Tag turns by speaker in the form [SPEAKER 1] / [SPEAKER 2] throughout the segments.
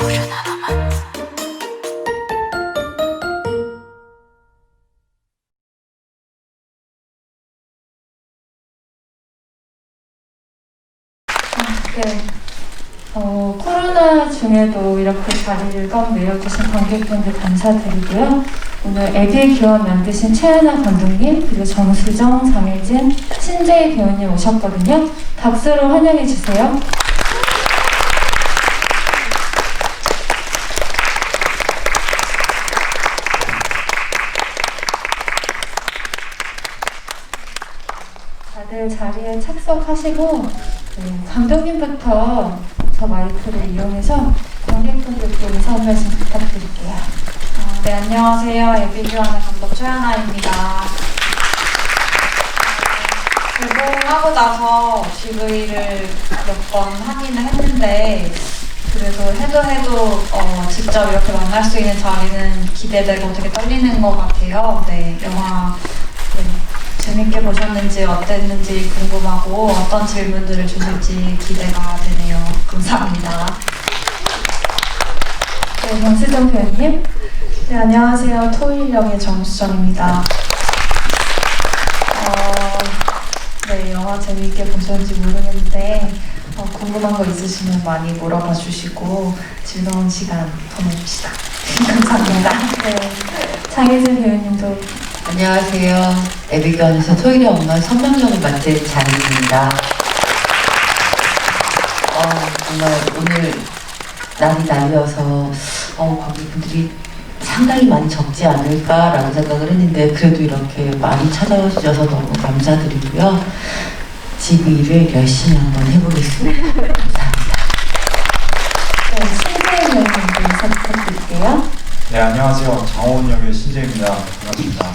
[SPEAKER 1] 네. 코로나 중에도 이렇게 자리를 꽉 메워주신 관객분들 감사드리고요. 오늘 에듀의 기원 만드신 최하나 감독님, 그리고 정수정, 장혜진, 신재희 배우님 오셨거든요. 박수로 환영해주세요. 다들 자리에 착석하시고 감독님부터 저 마이크를 이용해서 관객분들께 인사 한 말씀 부탁드릴게요.
[SPEAKER 2] 네, 안녕하세요. 에듀교환의 감독 최하나입니다. 개봉하고 나서 GV를 몇 번 하기는 했는데 그래도 해도 직접 이렇게 만날 수 있는 자리는 기대되고 되게 떨리는 것 같아요. 네, 영화 재밌게 보셨는지 어땠는지 궁금하고 어떤 질문들을 주실지 기대가 되네요. 감사합니다.
[SPEAKER 1] 네, 정수정 배우님.
[SPEAKER 3] 네, 안녕하세요. 토일역의 정수정입니다. 네, 영화 재미있게 보셨는지 모르겠는데 궁금한 거 있으시면 많이 물어봐 주시고 즐거운 시간 보내봅시다. 감사합니다.
[SPEAKER 1] 네, 장혜진 배우님도.
[SPEAKER 4] 안녕하세요. 에듀교환에서 토일의 엄마 선명역을 맡은 장혜진입니다. 정말 오늘 날이 날려서 관객분들이 상당히 많이 적지 않을까라는 생각을 했는데 그래도 이렇게 많이 찾아오셔서 너무 감사드리고요. GV를 열심히 한번 해보겠습니다. 감사합니다.
[SPEAKER 1] 네, 신재희 배우님도 인사 부탁드릴게요.
[SPEAKER 5] 네, 안녕하세요. 장호은 역의 신재입니다. 반갑습니다.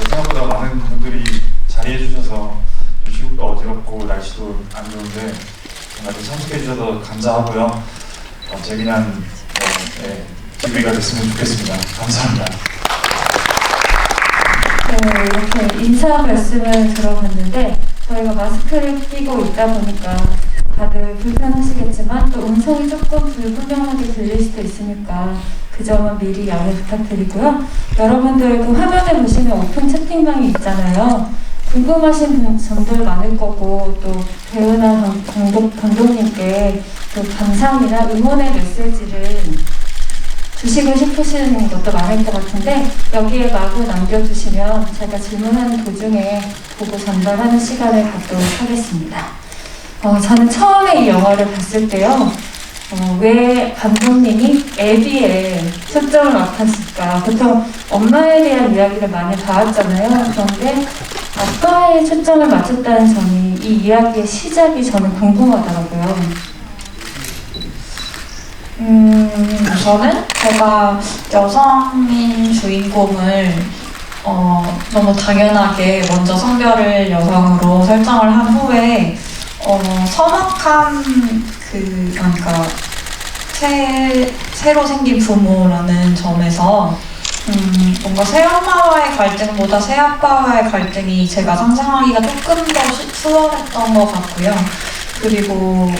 [SPEAKER 5] 생각보다 많은 분들이 자리해 주셔서 시국도 어지럽고 날씨도 안 좋은데 정말 참석해 주셔서 감사하고요. 재미난 기회가 됐으면 좋겠습니다. 감사합니다.
[SPEAKER 1] 네, 이렇게 인사 말씀을 들어봤는데 저희가 마스크를 끼고 있다 보니까 다들 불편하시겠지만 또 음성이 조금 불분명하게 들릴 수도 있으니까 그 점은 미리 양해 부탁드리고요. 여러분들 그 화면에 보시면 오픈 채팅방이 있잖아요. 궁금하신 점들 많을 거고 또 배우나 감독님께 그 감상이나 응원의 메시지를 주시고 싶으신 것도 많을 것 같은데 여기에 마구 남겨주시면 제가 질문하는 도중에 보고 전달하는 시간을 갖도록 하겠습니다. 저는 처음에 이 영화를 봤을 때요. 왜 감독님이 에듀에 초점을 맞췄을까? 보통 엄마에 대한 이야기를 많이 봐왔잖아요. 그런데 아빠에 초점을 맞췄다는 점이 이 이야기의 시작이 저는 궁금하더라고요.
[SPEAKER 2] 저는 제가 여성인 주인공을 너무 당연하게 먼저 성별을 여성으로 설정을 한 후에 서먹한 그러니까 새로 생긴 부모라는 점에서 뭔가 새엄마와의 갈등보다 새아빠와의 갈등이 제가 상상하기가 조금 더 수월했던 것 같고요. 그리고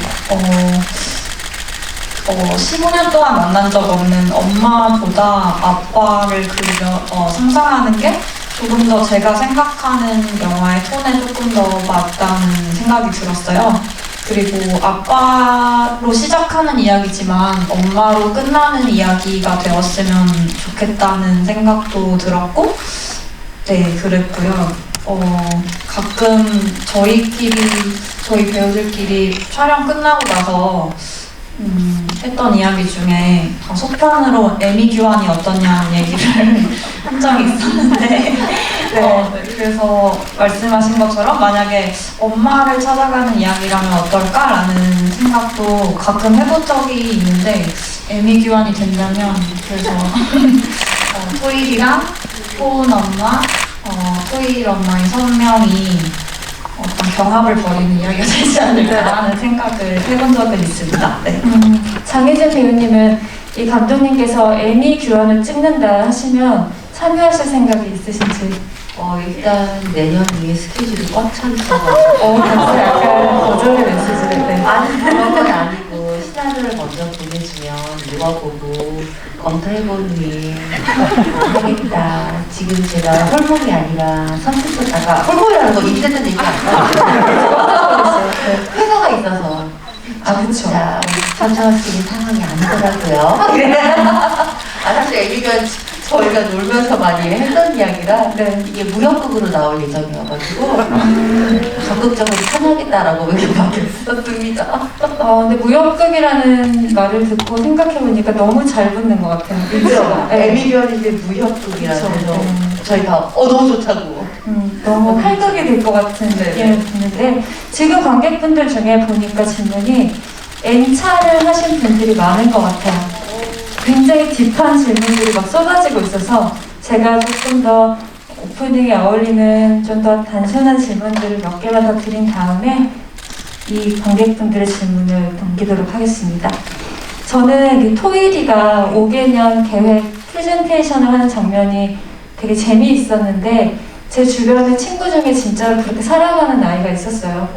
[SPEAKER 2] 15년 동안 만난 적 없는 엄마보다 아빠를 상상하는 게 조금 더 제가 생각하는 영화의 톤에 조금 더 맞다는 생각이 들었어요. 그리고 아빠로 시작하는 이야기지만 엄마로 끝나는 이야기가 되었으면 좋겠다는 생각도 들었고, 네, 그랬고요. 가끔 저희 배우들끼리 촬영 끝나고 나서 했던 이야기 중에 속편으로 에미 규환이 어떠냐는 얘기를 한 적이 있었는데 그래서 말씀하신 것처럼 만약에 엄마를 찾아가는 이야기라면 어떨까라는 생각도 가끔 해본 적이 있는데 에미 규환이 된다면 그래서 토일이랑 토은 엄마, 토일 엄마의 선명이 어떤 경합을 벌이는 이야기가 되지 않을까 하는 생각을 해본 적은 있습니다. 네.
[SPEAKER 1] 장혜진 배우님은 이 감독님께서 에미 규환을 찍는다 하시면 참여하실 생각이 있으신지?
[SPEAKER 4] 일단 내년 뒤에 스케줄이 꽉 차 있어가지고
[SPEAKER 1] 그래서 약간 거절의 메시지를
[SPEAKER 4] 아니 그런 건 아니고 시나리오를 먼저 보내주면 읽어보고 검토해보니 하겠다. 지금 제가 홀몸이 아니라 선택했다가 홀몸이라는 거 입대된 얘기 아니라 회사가 있어서 진짜 선정할 수 있는 상황이 아니더라고요. 사실 애기가 저희가 놀면서 많이 했던 이야기라 이게 무역극으로 나올 예정이어가지고 적극적으로 참여하겠다라고 의견밖에 없었습니다.
[SPEAKER 1] 근데 무협극이라는 말을 듣고 생각해보니까 너무 잘 붙는 것 같아요.
[SPEAKER 4] 그죠?
[SPEAKER 1] 네.
[SPEAKER 4] 에미변인데 무협극이라서 저희가 너무 좋다고.
[SPEAKER 1] 너무 활극이 될 것 같은 느낌이 드는데 지금 관객분들 중에 보니까 질문이 N차를 하신 분들이 많은 것 같아요. 굉장히 딥한 질문들이 막 쏟아지고 있어서 제가 조금 더 오프닝에 어울리는 좀 더 단순한 질문들을 몇 개만 더 드린 다음에 이 관객분들의 질문을 넘기도록 하겠습니다. 저는 이 토일이가 5개년 계획 프레젠테이션을 하는 장면이 되게 재미있었는데 제 주변에 친구 중에 진짜로 그렇게 살아가는 아이가 있었어요.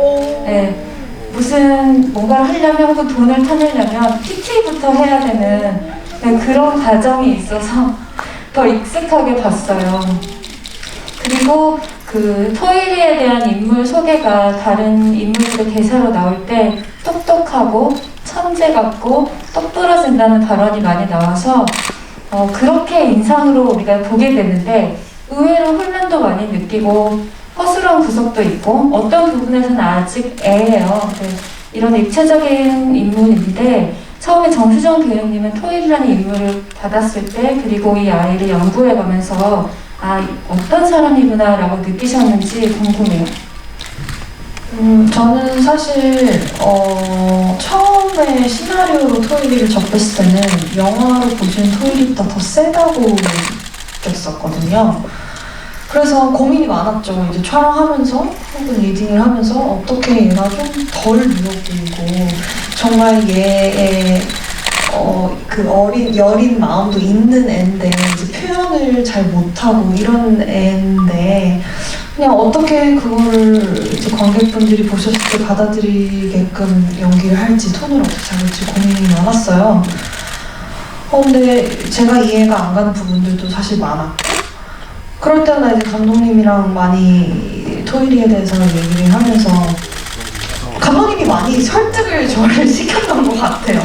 [SPEAKER 1] 네, 무슨 뭔가를 하려면 혹은 돈을 타내려면 PT부터 해야 되는 그런 과정이 있어서 더 익숙하게 봤어요. 그리고 그 토일이에 대한 인물 소개가 다른 인물들의 대사로 나올 때 똑똑하고 천재 같고 똑부러진다는 발언이 많이 나와서 그렇게 인상으로 우리가 보게 되는데 의외로 혼란도 많이 느끼고 허술한 구석도 있고 어떤 부분에서는 아직 애예요. 이런 입체적인 인물인데 처음에 정수정 배우님은 토일이라는 인물을 받았을 때 그리고 이 아이를 연구해가면서 어떤 사람이구나 라고 느끼셨는지 궁금해요.
[SPEAKER 3] 저는 사실 처음에 시나리오로 토일이를 접했을 때는 영화로 보시는 토일이보다 더 세다고 느꼈었거든요. 그래서 고민이 많았죠. 이제 촬영하면서 혹은 리딩을 하면서 어떻게 얘가 좀 덜 누워보이고 정말 얘의 그 여린 마음도 있는 애인데 이제 표현을 잘 못하고 이런 애인데 그냥 어떻게 그거를 이제 관객분들이 보셨을 때 받아들이게끔 연기를 할지 톤을 어떻게 잡을지 고민이 많았어요. 근데 제가 이해가 안 가는 부분들도 사실 많았고 그럴 때는 이제 감독님이랑 많이 토일이에 대해서 얘기를 하면서 감독님이 많이 설득을 저를 시켰던 것 같아요.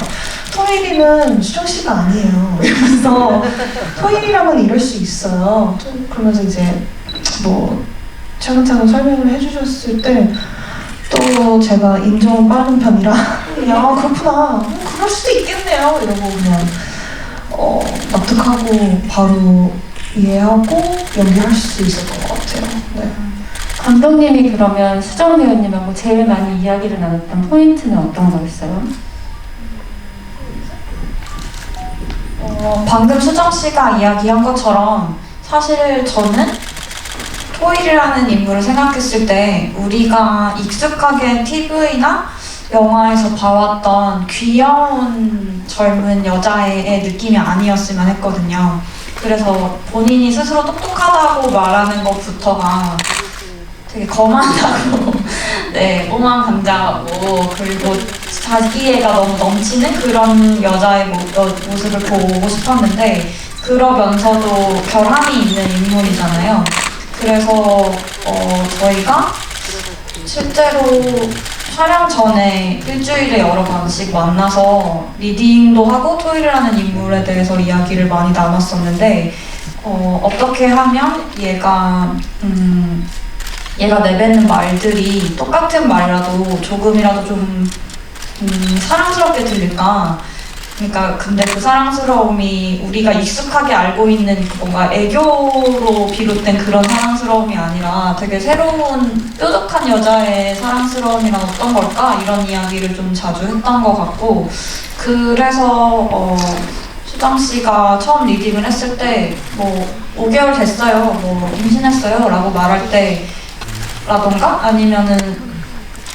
[SPEAKER 3] 토일이는 수정 씨가 아니에요. 이러면서 토일이라면 이럴 수 있어요. 그러면서 이제 뭐 차근차근 설명을 해주셨을 때 또 제가 인정은 빠른 편이라 야 그렇구나 그럴 수도 있겠네요 이러고 그냥 납득하고 바로 이해하고 연기할 수 있었던 것 같아요. 네.
[SPEAKER 1] 감독님이 그러면 수정 배우님하고 제일 많이 이야기를 나눴던 포인트는 어떤 거였어요?
[SPEAKER 2] 방금 수정 씨가 이야기한 것처럼 사실 저는 토일이라는 인물을 생각했을 때 우리가 익숙하게 TV나 영화에서 봐왔던 귀여운 젊은 여자의 느낌이 아니었으면 했거든요. 그래서 본인이 스스로 똑똑하다고 말하는 것부터가 되게 거만하고 네, 오만간장하고 그리고 자기애가 너무 넘치는 그런 여자의 모습을 보고 싶었는데 그러면서도 결함이 있는 인물이잖아요. 그래서 저희가 실제로 촬영 전에 일주일에 여러 번씩 만나서 리딩도 하고 토일이라는 인물에 대해서 이야기를 많이 나눴었는데 어떻게 하면 얘가 내뱉는 말들이 똑같은 말이라도 조금이라도 좀 사랑스럽게 들릴까? 그러니까 근데 그 사랑스러움이 우리가 익숙하게 알고 있는 그 뭔가 애교로 비롯된 그런 사랑스러움이 아니라 되게 새로운 뾰족한 여자의 사랑스러움이란 어떤 걸까? 이런 이야기를 좀 자주 했던 것 같고 그래서 수정 씨가 처음 리딩을 했을 때 뭐 5개월 됐어요, 뭐 임신했어요 라고 말할 때 라던가 아니면은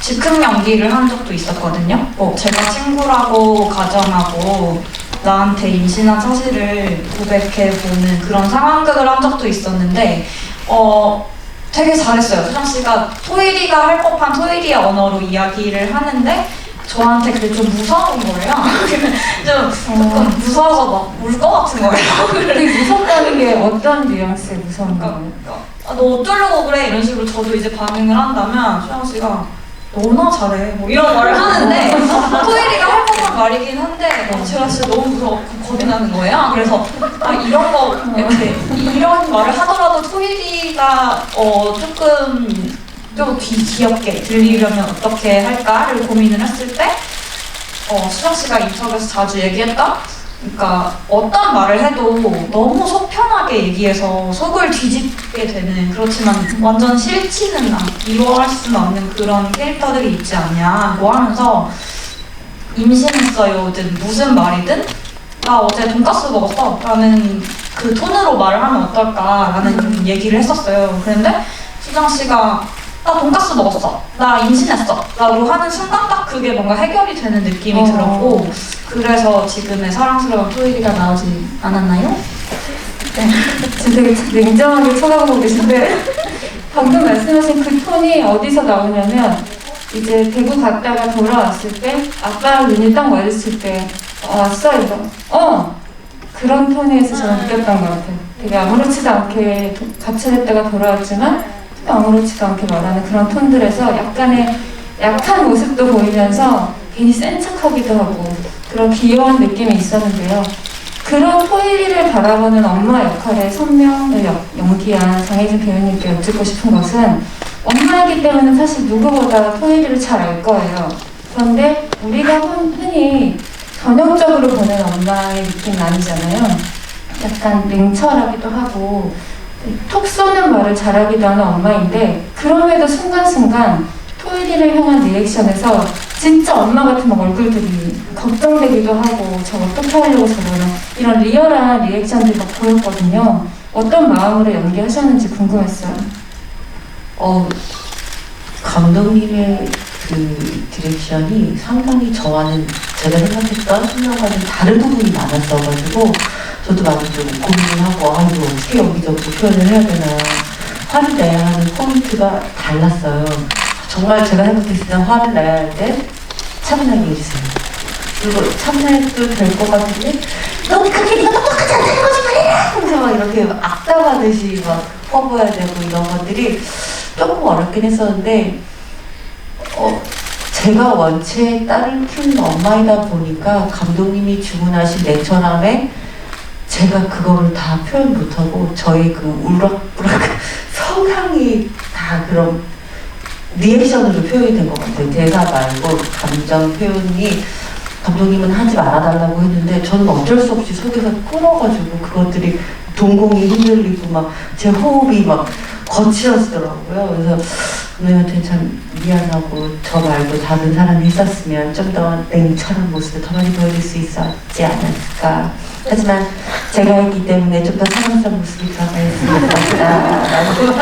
[SPEAKER 2] 즉흥 연기를 한 적도 있었거든요. 제가 친구라고 가정하고 나한테 임신한 사실을 고백해보는 그런 상황극을 한 적도 있었는데 되게 잘했어요. 수정 씨가 토일이가 할 법한 토일이의 언어로 이야기를 하는데 저한테 그게 좀 무서운 거예요. 무서워서 막 울 것 같은 거예요.
[SPEAKER 1] 되게 무섭다는 게 어떤 뉘앙스의 무서운 거예요?
[SPEAKER 2] 아, 너 어쩌려고 그래? 이런 식으로 저도 이제 반응을 한다면 수영 씨가 너나 잘해 뭐 이런 말을 하는데 토일이가 할 법한 말이긴 한데 제가 진짜 너무 무서워 겁이 나는 거예요. 그래서 아, 이런 거 이렇게 이런 말을 하더라도 토일이가 조금 좀 귀엽게 들리려면 어떻게 할까를 고민을 했을 때 수정 씨가 인터뷰에서 자주 얘기했던 그러니까 어떤 말을 해도 너무 속 편하게 얘기해서 속을 뒤집게 되는 그렇지만 완전 싫지는 이루어할 수는 없는 그런 캐릭터들이 있지 않냐고 하면서 임신했어요든 무슨 말이든 나 어제 돈가스 먹었어 라는 그 톤으로 말을 하면 어떨까라는 얘기를 했었어요. 그런데 수정 씨가 나 돈가스 먹었어. 나 임신했어. 라고 하는 순간 딱 그게 뭔가 해결이 되는 느낌이 들었고 그래서 지금의 사랑스러운 토일이가 나오지 않았나요?
[SPEAKER 1] 네. 지금 되게 냉정하게 쳐다보고 계신데 방금 말씀하신 그 톤이 어디서 나오냐면 이제 대구 갔다가 돌아왔을 때 아빠랑 눈이 딱 마주칠 때 왔어? 이거 그런 톤에서 저는 느꼈던 것 같아요. 되게 아무렇지도 않게 가출했다가 돌아왔지만 아무렇지도 않게 말하는 그런 톤들에서 약간의 약한 모습도 보이면서 괜히 센 척하기도 하고 그런 귀여운 느낌이 있었는데요. 그런 토일이를 바라보는 엄마 역할의 선명을 연기한 장혜진 배우님께 여쭙고 싶은 것은 엄마이기 때문에 사실 누구보다 토일이를 잘 알 거예요. 그런데 우리가 흔히 전형적으로 보는 엄마의 느낌은 아니잖아요. 약간 냉철하기도 하고 톡 쏘는 말을 잘하기도 하는 엄마인데 그럼에도 순간순간 토일이를 향한 리액션에서 진짜 엄마 같은 막 얼굴들이 걱정되기도 하고 저 어떻게 하려고 저러나 이런 리얼한 리액션들이 막 보였거든요. 어떤 마음으로 연기하셨는지 궁금했어요.
[SPEAKER 4] 감독님의 그 디렉션이 상당히 저와는 제가 생각했던 순간과는 다른 부분이 많았어가지고 저도 많이 좀 고민을 하고 이거 어떻게 연기적으로 표현을 해야 되나 화를 내야 하는 포인트가 달랐어요. 정말 제가 생각했을 때 화를 내야 할 때 차분하게 해주세요. 그리고 차분해도 될 것 같은데 너 그게 네가 똑똑하지 않다는 거지 말이야! 하면서 막 이렇게 악담하듯이 막 퍼부어야 되고 이런 것들이 조금 어렵긴 했었는데 제가 원체 딸을 키우는 엄마이다 보니까 감독님이 주문하신 냉철함에 제가 그거를 다 표현 못하고 저희 그 울락부락 성향이 다 그런 리액션으로 표현이 된 것 같아요. 대사 말고 감정 표현이 감독님은 하지 말아달라고 했는데 저는 어쩔 수 없이 속에서 끌어가지고 그것들이 동공이 흔들리고 막 제 호흡이 막 거칠어지더라고요. 그래서 감독님한테 참 미안하고 저 말고 다른 사람이 있었으면 좀 더 냉철한 모습을 더 많이 보여줄 수 있었지 않았을까. 하지만 제가 했기 때문에 좀 더 사랑스러운 모습이 드러나있으면 좋겠다라고.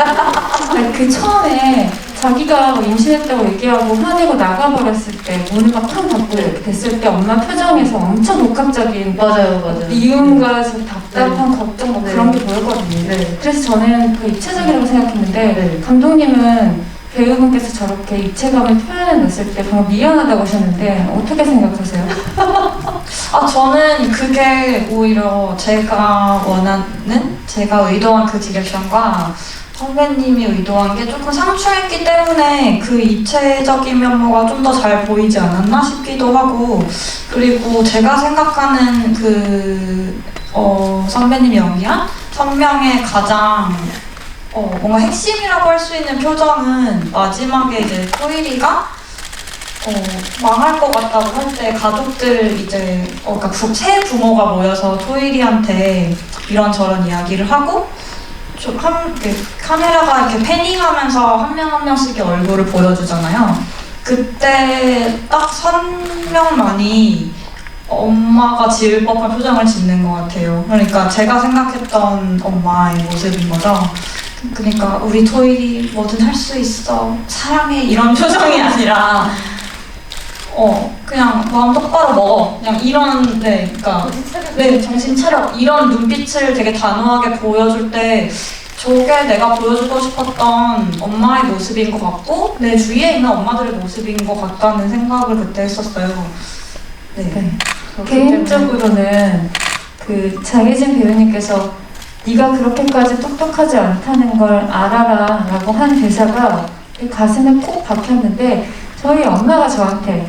[SPEAKER 1] 그 처음에 자기가 임신했다고 얘기하고 화내고 나가버렸을 때 문을 막 탕 닫고 이렇게 됐을 때 엄마 표정에서 엄청 복합적인
[SPEAKER 4] 맞아요.
[SPEAKER 1] 미움과 저 답답한 걱정 뭐 그런 게 보였거든요. 그래서 저는 그 입체적이라고 생각했는데 감독님은 배우분께서 저렇게 입체감을 표현해냈을 때 정말 미안하다고 하셨는데 어떻게 생각하세요?
[SPEAKER 2] 저는 그게 오히려 제가 원하는, 제가 의도한 그 디렉션과 선배님이 의도한 게 조금 상충했기 때문에 그 입체적인 면모가 좀 더 잘 보이지 않았나 싶기도 하고, 그리고 제가 생각하는 선배님이 연기한 선명의 가장 뭔가 핵심이라고 할 수 있는 표정은 마지막에 이제 토일이가 망할 것 같다고 할 때 가족들 이제 그러니까 새 부모가 모여서 토일이한테 이런저런 이야기를 하고 카메라가 이렇게 패닝하면서 한 명 한 명씩의 얼굴을 보여주잖아요. 그때 딱 선명만이 엄마가 지을 법한 표정을 짓는 것 같아요. 그러니까 제가 생각했던 엄마의 모습인 거죠. 그러니까 우리 토일이 뭐든 할 수 있어, 사랑해, 이런 표정이 아니라 그냥 마음 똑바로 먹어, 그냥 이런, 그러니까 정신 차려, 이런 눈빛을 되게 단호하게 보여줄 때 저게 내가 보여주고 싶었던 엄마의 모습인 것 같고 내 주위에 있는 엄마들의 모습인 것 같다는 생각을 그때 했었어요.
[SPEAKER 1] 개인적으로는 그 장혜진 배우님께서 네가 그렇게까지 똑똑하지 않다는 걸 알아라 라고 한 대사가 가슴에 콕 박혔는데 저희 엄마가 저한테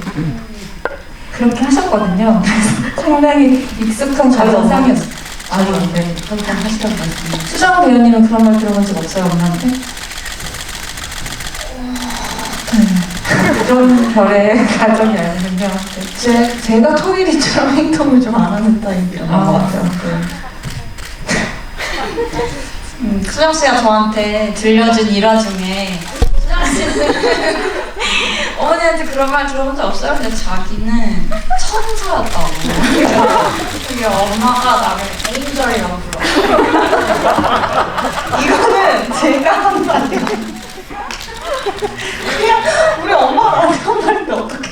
[SPEAKER 1] 그렇게 하셨거든요. 상당히 익숙한 가정상이었어요.
[SPEAKER 4] 아니요, 네. 항상 하시던 말씀.
[SPEAKER 1] 수정 배우님은 그런 말 들어본 적 없어요, 엄마한테? 그런 별의 가정이 아니군요.
[SPEAKER 3] 제가 토일이처럼 행동을 좀 안 하는 타입이라
[SPEAKER 1] 아,
[SPEAKER 3] 것 같아요.
[SPEAKER 2] 수정 씨가 저한테 들려준 일화 중에 수정 씨는 어머니한테 그런 말 들어본 적 없어요? 근데 자기는 천사였다고. 그게 엄마가 나를 에인절이라고 불러.
[SPEAKER 3] 이거는 제가 한 말이에요. 그냥 우리 엄마가 나한테 한 말인데 어떡해.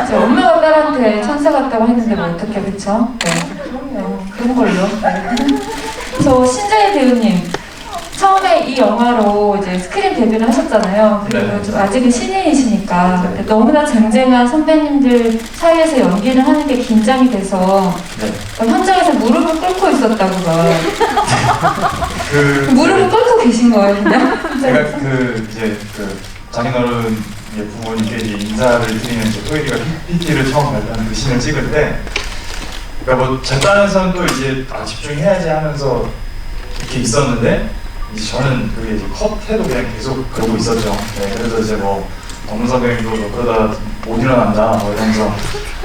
[SPEAKER 1] 이제 엄마가 딸한테 천사 같다고 했는데 뭐 어떻게 그쵸? 네, 그럼요. 그런 걸로. 네. 저 신재희 배우님 처음에 이 영화로 이제 스크린 데뷔를 하셨잖아요. 그리고
[SPEAKER 5] 네.
[SPEAKER 1] 좀 아직은 신인이시니까 근데 너무나 쟁쟁한 선배님들 사이에서 연기를 하는 게 긴장이 돼서
[SPEAKER 5] 네.
[SPEAKER 1] 현장에서 무릎을 꿇고 있었다고요.
[SPEAKER 5] 그
[SPEAKER 1] 무릎을 꿇고 계신 거예요, 그냥?
[SPEAKER 5] 제가 이제 장인어른 부모님께 이제 인사를 드리는 이제 토일이가 PPT를 처음 발표하는 그 씬을 찍을 때, 그러니까 뭐 제 딴에서는 또 이제 집중해야지 하면서 이렇게 있었는데 이제 저는 그게 이제 컷해도 그냥 계속 그러고 있었죠. 네, 그래서 이제 뭐 동문 선배님도 뭐 그러다 못 일어난다 뭐 이러면서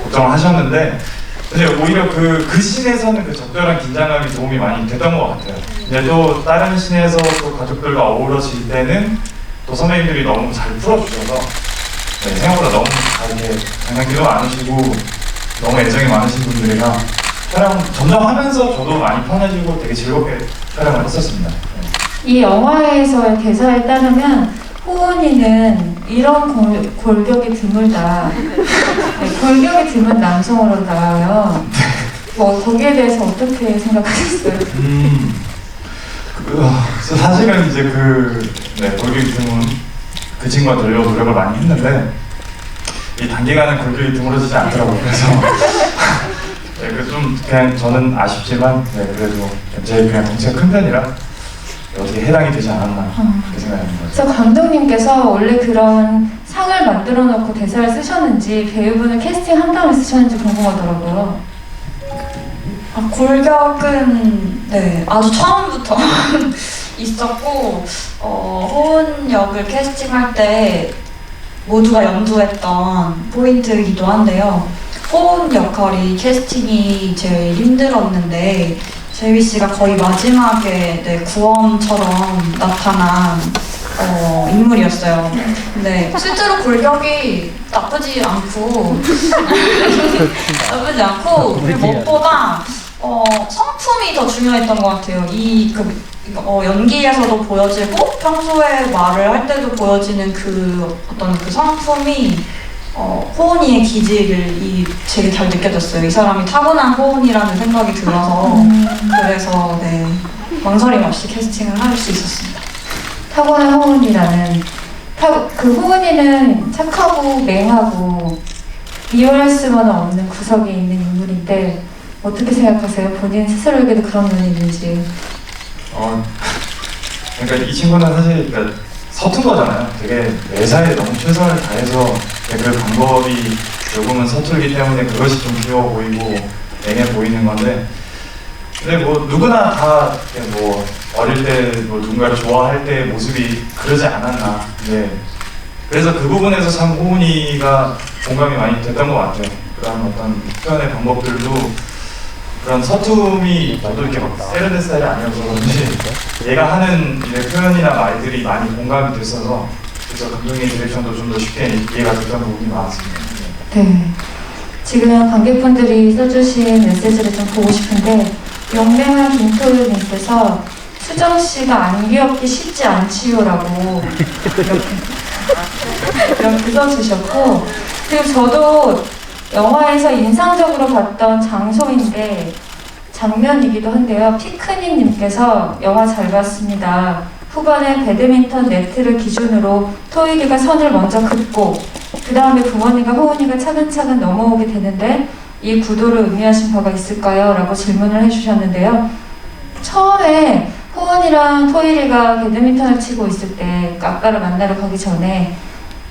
[SPEAKER 5] 걱정을 하셨는데. 근데 오히려 그 씬에서는 그 적절한 긴장감이 도움이 많이 됐던 것 같아요. 근데 또 다른 씬에서 또 가족들과 어우러질 때는 또 선배님들이 너무 잘 풀어주셔서 네, 생각보다 너무 이렇게 장난기도 많으시고 너무 애정이 많으신 분들이라 촬영 점점 하면서 저도 많이 편해지고 되게 즐겁게 촬영을 했었습니다. 네.
[SPEAKER 1] 이 영화에서의 대사에 따르면 호은이는 이런 골격이 드물다. 네, 골격이 드문 남성으로 나와요. 뭐 거기에 대해서 어떻게 생각하셨어요?
[SPEAKER 5] 사실은 이제 골격이 드문 그 친구가 되려고 노력을 많이 했는데 이 단기간에 골격이 드물어지지 않더라고요. 그래서 네, 그래서 좀 그냥 저는 아쉽지만 네, 그래도 제 그냥 덩치가 큰 편이라 어떻게 해당이 되지 않았나 그렇게 생각합니다.
[SPEAKER 1] 그래서 감독님께서 원래 그런 상을 만들어 놓고 대사를 쓰셨는지 배우분을 캐스팅한 다음에 쓰셨는지 궁금하더라고요.
[SPEAKER 2] 골격은 네 아주 처음부터 있었고 호은 역을 캐스팅할 때 모두가 염두했던 포인트이기도 한데요. 호은 역할이 캐스팅이 제일 힘들었는데 재휘 씨가 거의 마지막에 네, 구원처럼 나타난 인물이었어요. 근데 실제로 골격이 나쁘지 않고 그리고 무엇보다 성품이 더 중요했던 것 같아요. 연기에서도 보여지고 평소에 말을 할 때도 보여지는 어떤 성품이 호은이의 기질이 되게 잘 느껴졌어요. 이 사람이 타고난 호은이라는 생각이 들어서 그래서 네 망설임 없이 캐스팅을 할 수 있었습니다.
[SPEAKER 1] 타고난 호은이라는 그 호은이는 착하고 맹하고 이용할 수만 없는 구석이 있는 인물인데 어떻게 생각하세요? 본인 스스로에게도 그런 면이 있는지.
[SPEAKER 5] 그러니까 이 친구는 사실 서툰 거잖아요. 되게 매사에 너무 최선을 다해서 그 방법이 조금은 서툴기 때문에 그것이 좀 귀여워 보이고 맹해 보이는 건데, 근데 뭐 누구나 다 뭐 어릴 때 뭐 누군가를 좋아할 때의 모습이 그러지 않았나. 네. 그래서 그 부분에서 참 호은이가 공감이 많이 됐던 것 같아요. 그런 어떤 표현의 방법들도 그런 서툼이 저도 이렇게 막 세련된 스타일이 아니어서 그런지 얘가 하는 이제 표현이나 말들이 많이 공감이 됐어서 그래서 감독님 디렉션도 좀 더 쉽게 이해가 됐던 부분이 많았습니다.
[SPEAKER 1] 네. 지금 관객분들이 써주신 메시지를 좀 보고 싶은데 용맹한 김토윤님께서 수정 씨가 안 귀엽기 쉽지 않지요라고 이렇게 써주셨고, 그리고 저도 영화에서 인상적으로 봤던 장소인데 장면이기도 한데요. 피크닉님께서 영화 잘 봤습니다. 후반에 배드민턴 네트를 기준으로 토일이가 선을 먼저 긋고 그 다음에 부모님과 호은이가 차근차근 넘어오게 되는데 이 구도를 의미하신 바가 있을까요? 라고 질문을 해주셨는데요. 처음에 호은이랑 토일이가 배드민턴을 치고 있을 때, 아빠를 만나러 가기 전에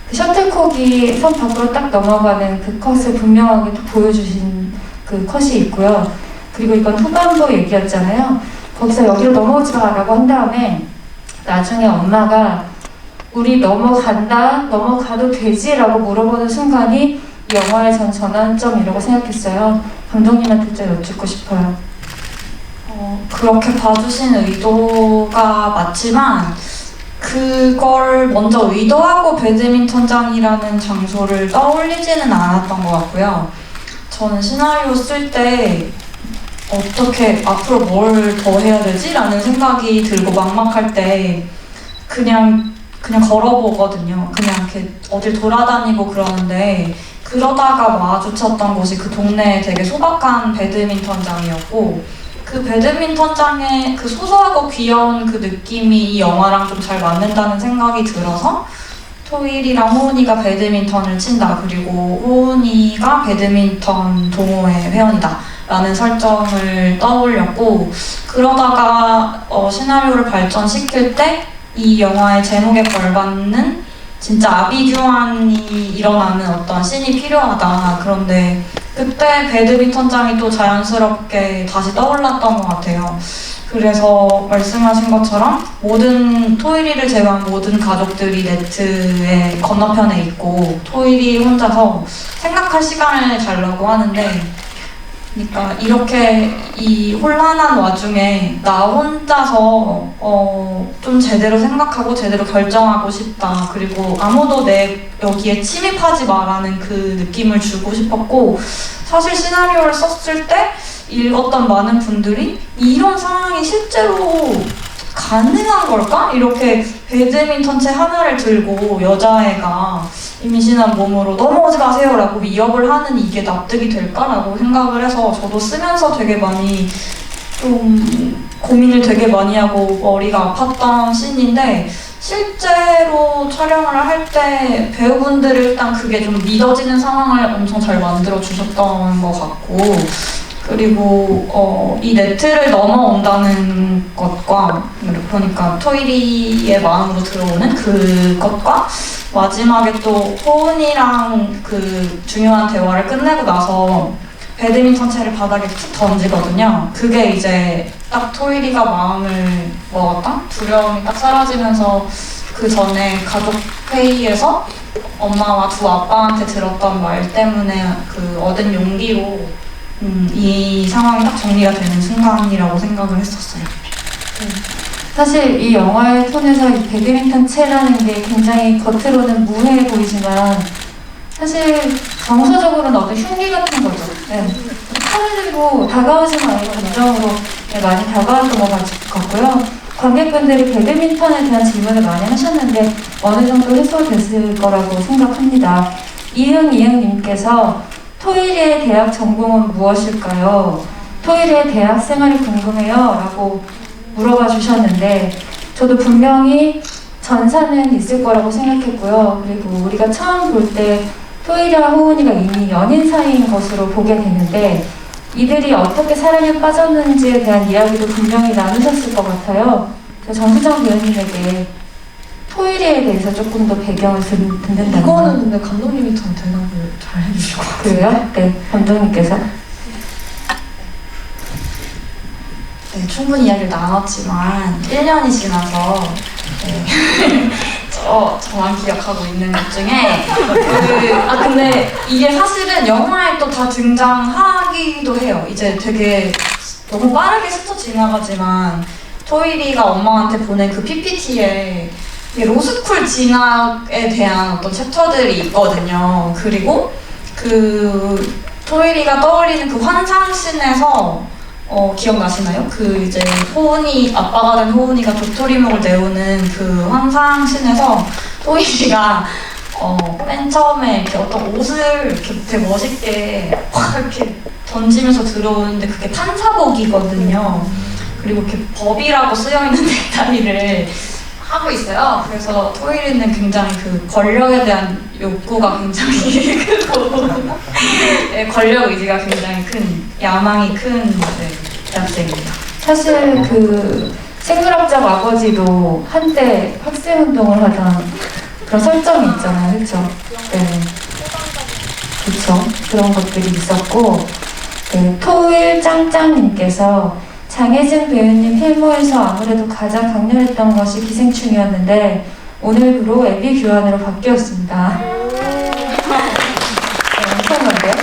[SPEAKER 1] 그 셔틀콕이 선 밖으로 딱 넘어가는 그 컷을 분명하게 또 보여주신 그 컷이 있고요. 그리고 이건 후반부 얘기였잖아요. 거기서 여기로 넘어오지 마라고 한 다음에 나중에 엄마가 우리 넘어간다? 넘어가도 되지? 라고 물어보는 순간이 이 영화의 전 전환점이라고 생각했어요. 감독님한테 좀 여쭙고 싶어요.
[SPEAKER 2] 그렇게 봐주신 의도가 맞지만 그걸 먼저 의도하고 배드민턴장이라는 장소를 떠올리지는 않았던 것 같고요. 저는 시나리오 쓸 때 어떻게 앞으로 뭘 더 해야 되지? 라는 생각이 들고 막막할 때 그냥 걸어보거든요. 그냥 이렇게 어딜 돌아다니고 그러는데 그러다가 마주쳤던 곳이 그 동네에 되게 소박한 배드민턴장이었고 그 배드민턴장의 그 소소하고 귀여운 그 느낌이 이 영화랑 좀 잘 맞는다는 생각이 들어서 토일이랑 호은이가 배드민턴을 친다. 그리고 호은이가 배드민턴 동호회 회원이다. 라는 설정을 떠올렸고 그러다가 시나리오를 발전시킬 때 이 영화의 제목에 걸맞는 진짜 아비규환이 일어나는 어떤 씬이 필요하다. 그런데 그때 배드민턴장이 또 자연스럽게 다시 떠올랐던 것 같아요. 그래서 말씀하신 것처럼 토일이를 제외한 모든 가족들이 네트의 건너편에 있고 토일이 혼자서 생각할 시간을 가려고 하는데 그러니까 이렇게 이 혼란한 와중에 나 혼자서 좀 제대로 생각하고 제대로 결정하고 싶다. 그리고 아무도 내 여기에 침입하지 마라는 그 느낌을 주고 싶었고 사실 시나리오를 썼을 때 읽었던 많은 분들이 이런 상황이 실제로 가능한 걸까? 이렇게 배드민턴 채 하나를 들고 여자애가 임신한 몸으로 넘어오지 마세요 라고 위협을 하는 이게 납득이 될까라고 생각을 해서 저도 쓰면서 되게 많이 좀 고민을 되게 많이 하고 머리가 아팠던 씬인데 실제로 촬영을 할 때 배우분들이 일단 그게 좀 믿어지는 상황을 엄청 잘 만들어 주셨던 것 같고 그리고 이 네트를 넘어온다는 것과 그러니까 토일이의 마음으로 들어오는 그것과 마지막에 또 호은이랑 그 중요한 대화를 끝내고 나서 배드민턴 채를 바닥에 툭 던지거든요. 그게 이제 딱 토일이가 마음을 먹었다? 두려움이 딱 사라지면서 그 전에 가족 회의에서 엄마와 두 아빠한테 들었던 말 때문에 그 얻은 용기로 이 상황이 딱 정리가 되는 순간이라고 생각을 했었어요.
[SPEAKER 1] 사실 이 영화의 톤에서 이 배드민턴 채라는 게 굉장히 겉으로는 무해해 보이지만 사실 정서적으로는 어떤 흉기 같은 거죠. 네. 칼을 들고 다가오지는 않은 감정으로 많이 다가왔던 것 같고요. 관객분들이 배드민턴에 대한 질문을 많이 하셨는데 어느 정도 해소됐을 거라고 생각합니다. 이응님께서 토일이의 대학 전공은 무엇일까요? 토일이의 대학 생활이 궁금해요 라고 물어봐 주셨는데 저도 분명히 전사는 있을 거라고 생각했고요. 그리고 우리가 처음 볼 때 토일이와 호은이가 이미 연인 사이인 것으로 보게 되는데 이들이 어떻게 사랑에 빠졌는지에 대한 이야기도 분명히 나누셨을 것 같아요. 그래서 정수정 배우님에게 토일이에 대해서 조금 더 배경을 듣는다면
[SPEAKER 3] 이거는 근데 감독님이 더 대답을 잘 해주실 것 같아요.
[SPEAKER 1] 그래요? 네, 감독님께서
[SPEAKER 2] 네, 충분히 이야기를 나눴지만 1년이 지나서 저만 기억하고 있는 것 중에 근데 이게 사실은 영화에 또 다 등장하기도 해요. 이제 되게 너무 빠르게 스쳐 지나가지만 토일이가 엄마한테 보낸 그 PPT에 로스쿨 진학에 대한 어떤 챕터들이 있거든요. 그리고 그 토일이가 떠올리는 그 환상씬에서 기억나시나요? 그 이제 아빠가 된 호은이가 도토리묵을 내오는 그 환상씬에서 토일이가 맨 처음에 이렇게 어떤 옷을 이렇게 되게 멋있게 확 이렇게 던지면서 들어오는데 그게 판사복이거든요. 그리고 이렇게 법이라고 쓰여있는 넥타이를 하고 있어요. 그래서 토일이는 굉장히 그 권력에 대한 욕구가 굉장히 크고 네, 권력 의지가 굉장히 큰, 야망이 큰 네, 대학생입니다.
[SPEAKER 1] 사실 그 생물학적 아버지도 한때 학생운동을 하던 그런 설정이 있잖아요. 그렇죠? 네. 그렇죠. 그런 것들이 있었고 네, 토일 짱짱님께서 장혜진 배우님 필모에서 아무래도 가장 강렬했던 것이 기생충이었는데 오늘부로 애비 교환으로 바뀌었습니다. 엄청난데요?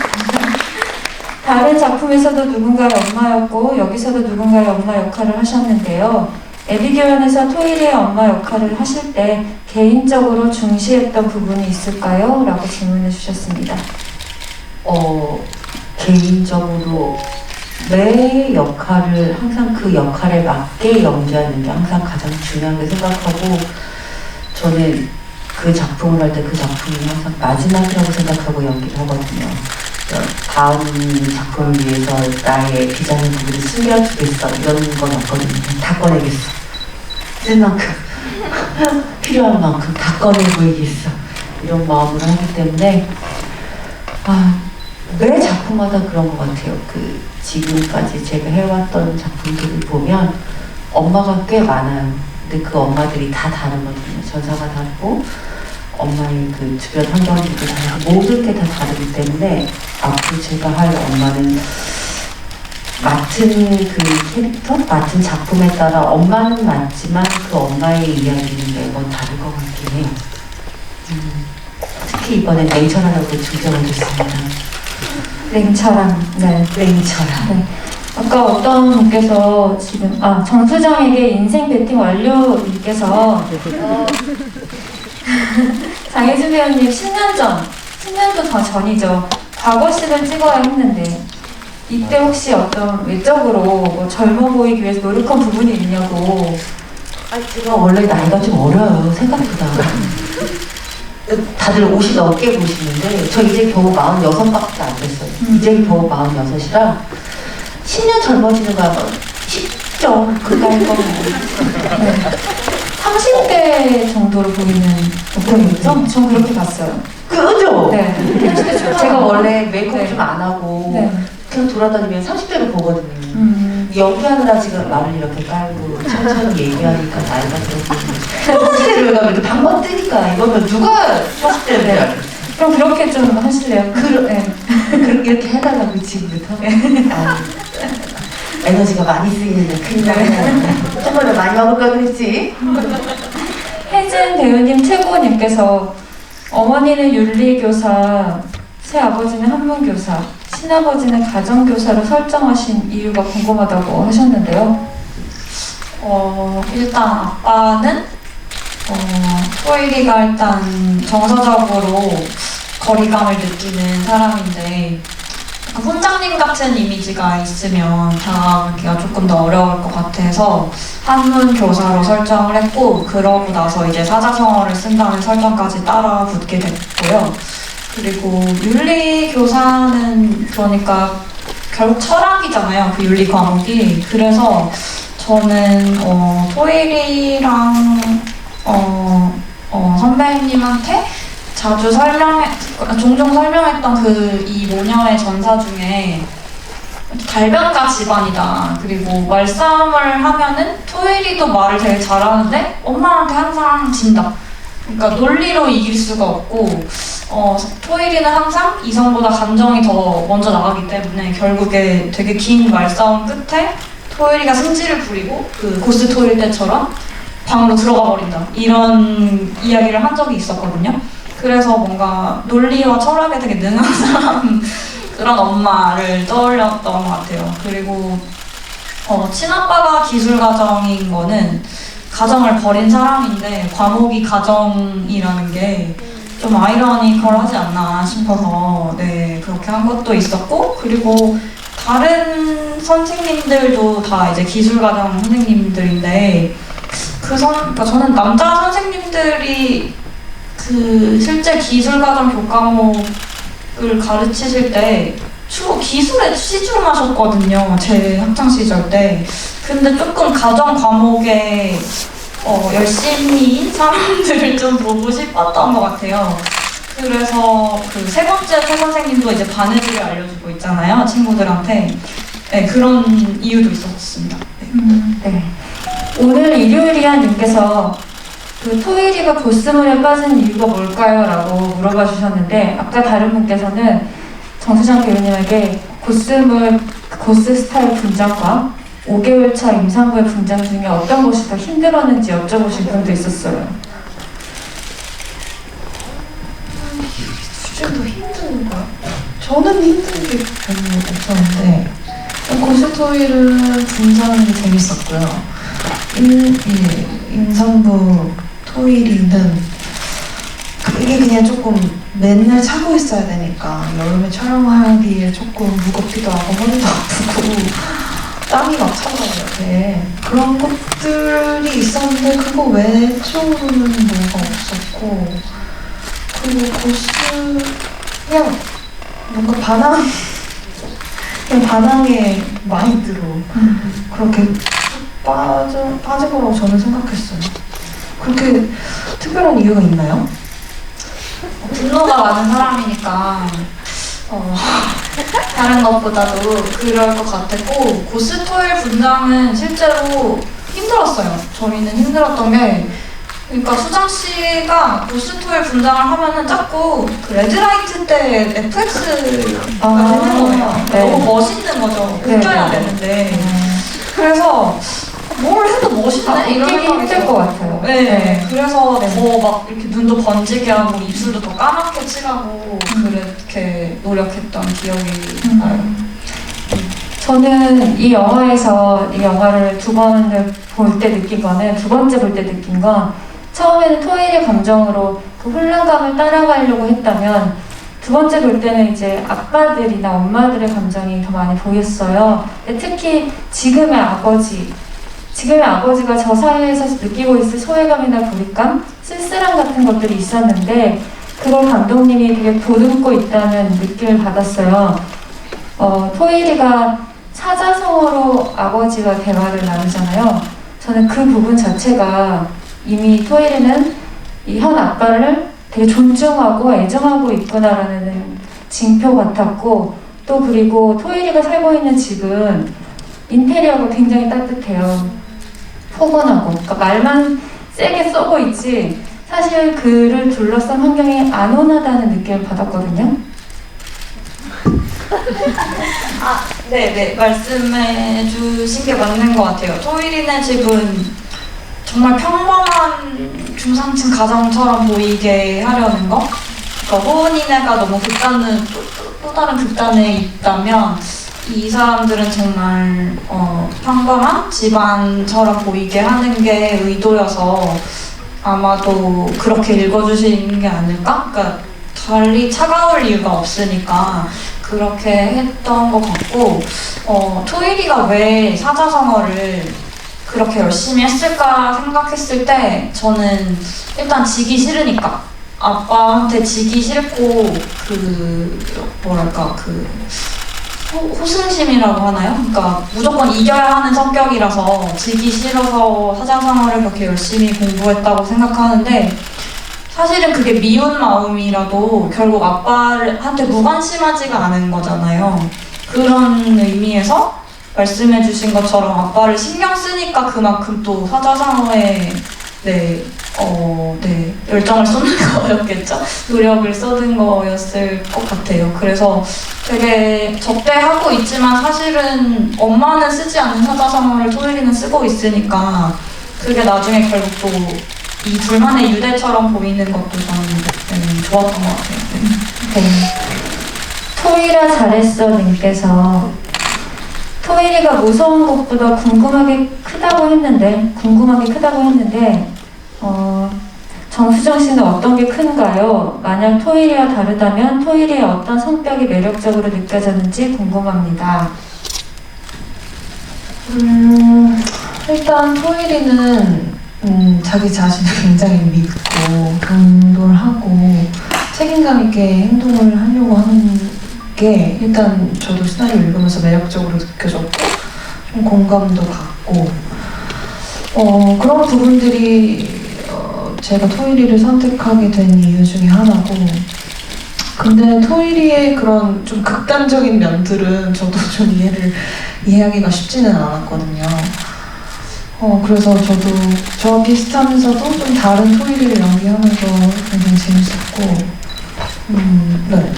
[SPEAKER 1] 다른 작품에서도 누군가의 엄마였고 여기서도 누군가의 엄마 역할을 하셨는데요. 애비 교환에서 토일의 엄마 역할을 하실 때 개인적으로 중시했던 부분이 있을까요? 라고 질문해 주셨습니다.
[SPEAKER 4] 개인적으로 내 역할을 항상 그 역할에 맞게 연기하는 게 항상 가장 중요하게 생각하고 저는 그 작품을 할 때 그 작품이 항상 마지막이라고 생각하고 연기를 하거든요. 다음 작품을 위해서 나의 비장의 무기를 숨겨두겠어 이런 건 없거든요. 다 꺼내겠어. 쓸 만큼 필요한 만큼 다 꺼내 보이겠어 이런 마음으로 하기 때문에 매 작품마다 그런 것 같아요. 그 지금까지 제가 해왔던 작품들을 보면 엄마가 꽤 많아요. 근데 그 엄마들이 다 다르거든요. 전사가 다르고 엄마의 그 주변 환경들도 다르고 모든 게 다 다르기 때문에 앞으로 제가 할 엄마는 맡은 그 캐릭터, 맡은 작품에 따라 엄마는 맞지만 그 엄마의 이야기는 매번 다를 것 같긴 해요. 특히 이번에 냉철하라고 중정해줬습니다.
[SPEAKER 1] 냉철함. 네.
[SPEAKER 4] 냉철함.
[SPEAKER 1] 네. 아까 어떤 분께서 지금 정수정에게 인생 배팅 완료님께서 장혜진 배우님 10년도 더 전이죠. 과거식을 찍어야 했는데 이때 혹시 어떤 외적으로 뭐 젊어 보이기 위해서 노력한 부분이 있냐고.
[SPEAKER 4] 제가 원래 나이가 좀 어려요 생각보다. 다들 50 넘게 보시는데 저 이제 겨우 46밖에 안 됐어요. 이제 겨우 46이라 10년 젊어지는 거야. 쉽죠. 그 나이가 뭐.
[SPEAKER 1] 네. 30대 정도로 보이는 느낌이죠? 전 그렇게 봤어요.
[SPEAKER 4] 그죠?
[SPEAKER 1] 네.
[SPEAKER 4] 제가 원래 메이크업 좀 안 하고
[SPEAKER 1] 네.
[SPEAKER 4] 그냥 돌아다니면 30대로 보거든요. 연기하느라 지금 말을 이렇게 깔고 천천히 얘기하니까 나이가 들어 보이고 30대를 왜 가면 이렇게 방방 뜨니까 이거는 누가 40대를 해야
[SPEAKER 1] 그럼 그렇게 좀 하실래요? 네.
[SPEAKER 4] 이렇게 해달라고 지금부터? 에너지가 많이 쓰이는데 큰일 나네. 정말 많이 먹을까 그랬지?
[SPEAKER 1] 혜진 배우님 최고님께서 어머니는 윤리교사, 새아버지는 한문교사, 친아버지는 가정교사로 설정하신 이유가 궁금하다고 하셨는데요.
[SPEAKER 2] 일단 아빠는 토일이가 일단 정서적으로 거리감을 느끼는 사람인데 훈장님 같은 이미지가 있으면 다가가기가 조금 더 어려울 것 같아서 한문 교사로 설정을 했고 그러고 나서 이제 사자성어를 쓴다는 설정까지 따라 붙게 됐고요. 그리고 윤리 교사는 그러니까 결국 철학이잖아요. 그 윤리 과목이. 그래서 저는 토일이랑 선배님한테 종종 설명했던 그 이 모녀의 전사 중에 달변가 집안이다. 그리고 말싸움을 하면은 토일이도 말을 되게 잘하는데 엄마한테 항상 진다. 그러니까 논리로 이길 수가 없고 토일이는 항상 이성보다 감정이 더 먼저 나가기 때문에 결국에 되게 긴 말싸움 끝에 토일이가 승질을 부리고 그 고스 토일 때처럼 방으로 들어가 버린다. 이런 이야기를 한 적이 있었거든요. 그래서 뭔가 논리와 철학에 되게 능한 사람 그런 엄마를 떠올렸던 것 같아요. 그리고 친아빠가 기술가정인 거는 가정을 버린 사람인데 과목이 가정이라는 게 좀 아이러니컬하지 않나 싶어서 네 그렇게 한 것도 있었고 그리고 다른 선생님들도 다 이제 기술가정 선생님들인데 그러니까 저는 남자 선생님들이 그 실제 기술가정 교과목을 가르치실 때 주로 기술에 치중하셨거든요. 제 학창 시절 때. 근데 조금 가정 과목에 열심히인 사람들을 좀 보고 싶었던 것 같아요. 그래서 그 세 번째 새 선생님도 이제 바느질을 알려주고 있잖아요, 친구들한테. 네, 그런 이유도 있었습니다. 네.
[SPEAKER 1] 네. 오늘 일요일이한 님께서 그 토일이가 고스물에 빠진 이유가 뭘까요? 라고 물어봐 주셨는데, 아까 다른 분께서는 정수정 배우님에게 고스물, 고스 스타일 분장과 5개월 차 임산부의 분장 중에 어떤 것이 더 힘들었는지 여쭤보신 분도 있었어요.
[SPEAKER 3] 수준도 힘든가? 저는 힘든 게 별로 없었는데 고스토일은 분장이 재밌었고요. 임산부 토일이는 이게 그냥 조금 맨날 차고 있어야 되니까 여름에 촬영하기에 조금 무겁기도 하고 허리도 아프고 땀이 막 차더라고요. 네. 그런 것들이 있었는데 그거 외적으로는 뭐가 없었고, 그리고 고스 그냥 뭔가 그냥 반항의 마인드로 그렇게 빠진 거라고 저는 생각했어요. 그렇게 특별한 이유가 있나요?
[SPEAKER 2] 분노가 많은 사람이니까 다른 것보다도 그럴 것 같았고, 고스토일 분장은 실제로 힘들었어요. 저희는 힘들었던 게, 그러니까 수정 씨가 고스토일 분장을 하면은 자꾸 그 레드라이트 때 FX가 되는 거예요.
[SPEAKER 1] 네.
[SPEAKER 2] 너무 멋있는 거죠.
[SPEAKER 1] 네.
[SPEAKER 2] 웃겨야 되는데. 그래서 뭘 해도 멋있네? 이런
[SPEAKER 1] 웃기기
[SPEAKER 2] 생각이
[SPEAKER 1] 힘들 것 같아요.
[SPEAKER 2] 네, 그래서
[SPEAKER 1] 네.
[SPEAKER 2] 더 막 이렇게 눈도 번지게 하고 입술도 더 까맣게 칠하고 그렇게 노력했던 기억이 나요.
[SPEAKER 1] 저는 이 영화에서 이 영화를 두 번을 볼 때 느낀 거는, 두 번째 볼 때 느낀 건, 처음에는 토일의 감정으로 그 혼란감을 따라가려고 했다면, 두 번째 볼 때는 이제 아빠들이나 엄마들의 감정이 더 많이 보였어요. 근데 특히 지금의 아버지가 저 사이에서 느끼고 있을 소외감이나 고립감, 쓸쓸함 같은 것들이 있었는데, 그걸 감독님이 되게 보듬고 있다는 느낌을 받았어요. 토일이가 사자성어로 아버지와 대화를 나누잖아요. 저는 그 부분 자체가 이미 토일이는 이 현 아빠를 되게 존중하고 애정하고 있구나라는 징표 같았고, 또 그리고 토일이가 살고 있는 집은 인테리어가 굉장히 따뜻해요. 포근하고. 그러니까 말만 세게 쏘고 있지 사실 그를 둘러싼 환경이 안온하다는 느낌을 받았거든요.
[SPEAKER 2] 네, 말씀해 주신 게 맞는 것 같아요. 토일이네 집은 정말 평범한 중산층 가정처럼 보이게 하려는 거? 그러니까 호은이네가 너무 또 다른 극단에 있다면, 이 사람들은 정말 평범한 집안처럼 보이게 하는 게 의도여서 아마도 그렇게 읽어주시는 게 아닐까? 그러니까 달리 차가울 이유가 없으니까 그렇게 했던 것 같고, 토일이가 왜 사자성어를 그렇게 열심히 했을까 생각했을 때, 저는 일단 지기 싫으니까, 아빠한테 지기 싫고, 호승심이라고 하나요? 그러니까 무조건 이겨야 하는 성격이라서 지기 싫어서 사자성어를 그렇게 열심히 공부했다고 생각하는데, 사실은 그게 미운 마음이라도 결국 아빠한테 무관심하지가 않은 거잖아요. 그런 의미에서 말씀해 주신 것처럼 아빠를 신경 쓰니까 그만큼 또 사자성어에 열정을 쏟는 거였겠죠? 노력을 쏟은 거였을 것 같아요. 그래서 되게 접대하고 있지만 사실은 엄마는 쓰지 않는 사자성어를 토일이는 쓰고 있으니까, 그게 나중에 결국 또 이 둘만의 유대처럼 보이는 것도 저는 좋았던 것 같아요.
[SPEAKER 1] 네. 토일아 잘했어 님께서, 토일이가 무서운 것보다 궁금하게 크다고 했는데 정수정 씨는 어떤 게 큰가요? 만약 토일이와 다르다면 토일이의 어떤 성격이 매력적으로 느껴졌는지 궁금합니다.
[SPEAKER 3] 일단 토일이는 자기 자신을 굉장히 믿고 경솔하고 책임감 있게 행동을 하려고 하는 게 일단 저도 시나리오 읽으면서 매력적으로 느껴졌고 좀 공감도 갖고, 그런 부분들이 제가 토이리를 선택하게 된 이유 중에 하나고, 근데 토이리의 그런 좀 극단적인 면들은 저도 좀 이해하기가 쉽지는 않았거든요. 그래서 저도 저와 비슷하면서도 좀 다른 토이리를 연기하면서 굉장히 재밌었고, 네.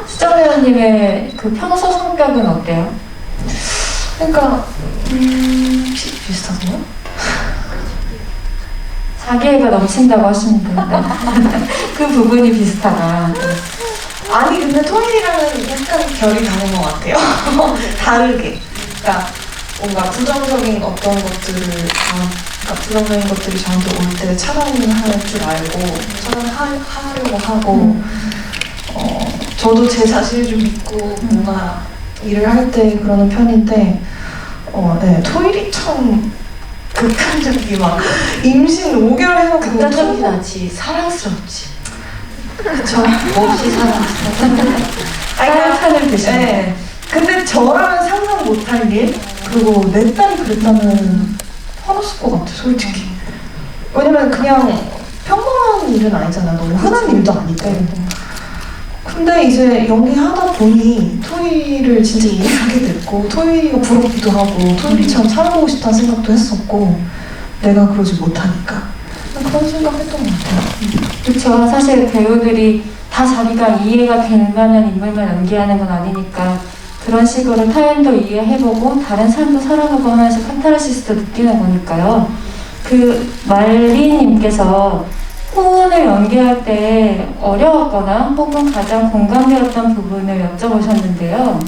[SPEAKER 1] 수정 배우님의 그 평소 성격은 어때요?
[SPEAKER 3] 그러니까 비슷하세요?
[SPEAKER 1] 자기애가 넘친다고 하시는데 그 부분이 비슷하다.
[SPEAKER 3] 아니 근데 토이리랑은 약간 결이 다른 것 같아요. 다르게. 그러니까 뭔가 부정적인 어떤 것들을 부정적인 것들이 저한테 올 때 차단할 줄 알고 차단하려고 하고, 저도 제 자신을 좀 믿고 뭔가 일을 할 때 그러는 편인데, 네, 토일이 참 극단적이 막 임신 5개월 해놓고
[SPEAKER 4] 극단적이진 않지. 사랑스럽지.
[SPEAKER 3] 그쵸.
[SPEAKER 4] 몹시 사랑스럽지.
[SPEAKER 1] 쌀판을 드시는.
[SPEAKER 3] 네. 근데 저라면 상상 못할 일? 그리고 내 딸이 그랬다면 화났을 것 같아, 솔직히. 왜냐면 그냥 평범한 일은 아니잖아. 너무 흔한 일도 아니고. 근데 이제 연기하다 보니 토이를 진짜 이해하게 됐고, 토이가 부럽기도 하고, 토이처럼 살아보고 싶다는 생각도 했었고, 내가 그러지 못하니까. 그런 생각했던 것 같아요.
[SPEAKER 1] 그렇죠. 사실 배우들이 다 자기가 이해가 될 만한 인물만 연기하는 건 아니니까 그런 식으로 타인도 이해해보고 다른 삶도 살아보고 하면서 카타르시스도 느끼는 거니까요. 그 말리님께서 호은을 연기할 때 어려웠거나 혹은 가장 공감되었던 부분을 여쭤보셨는데요.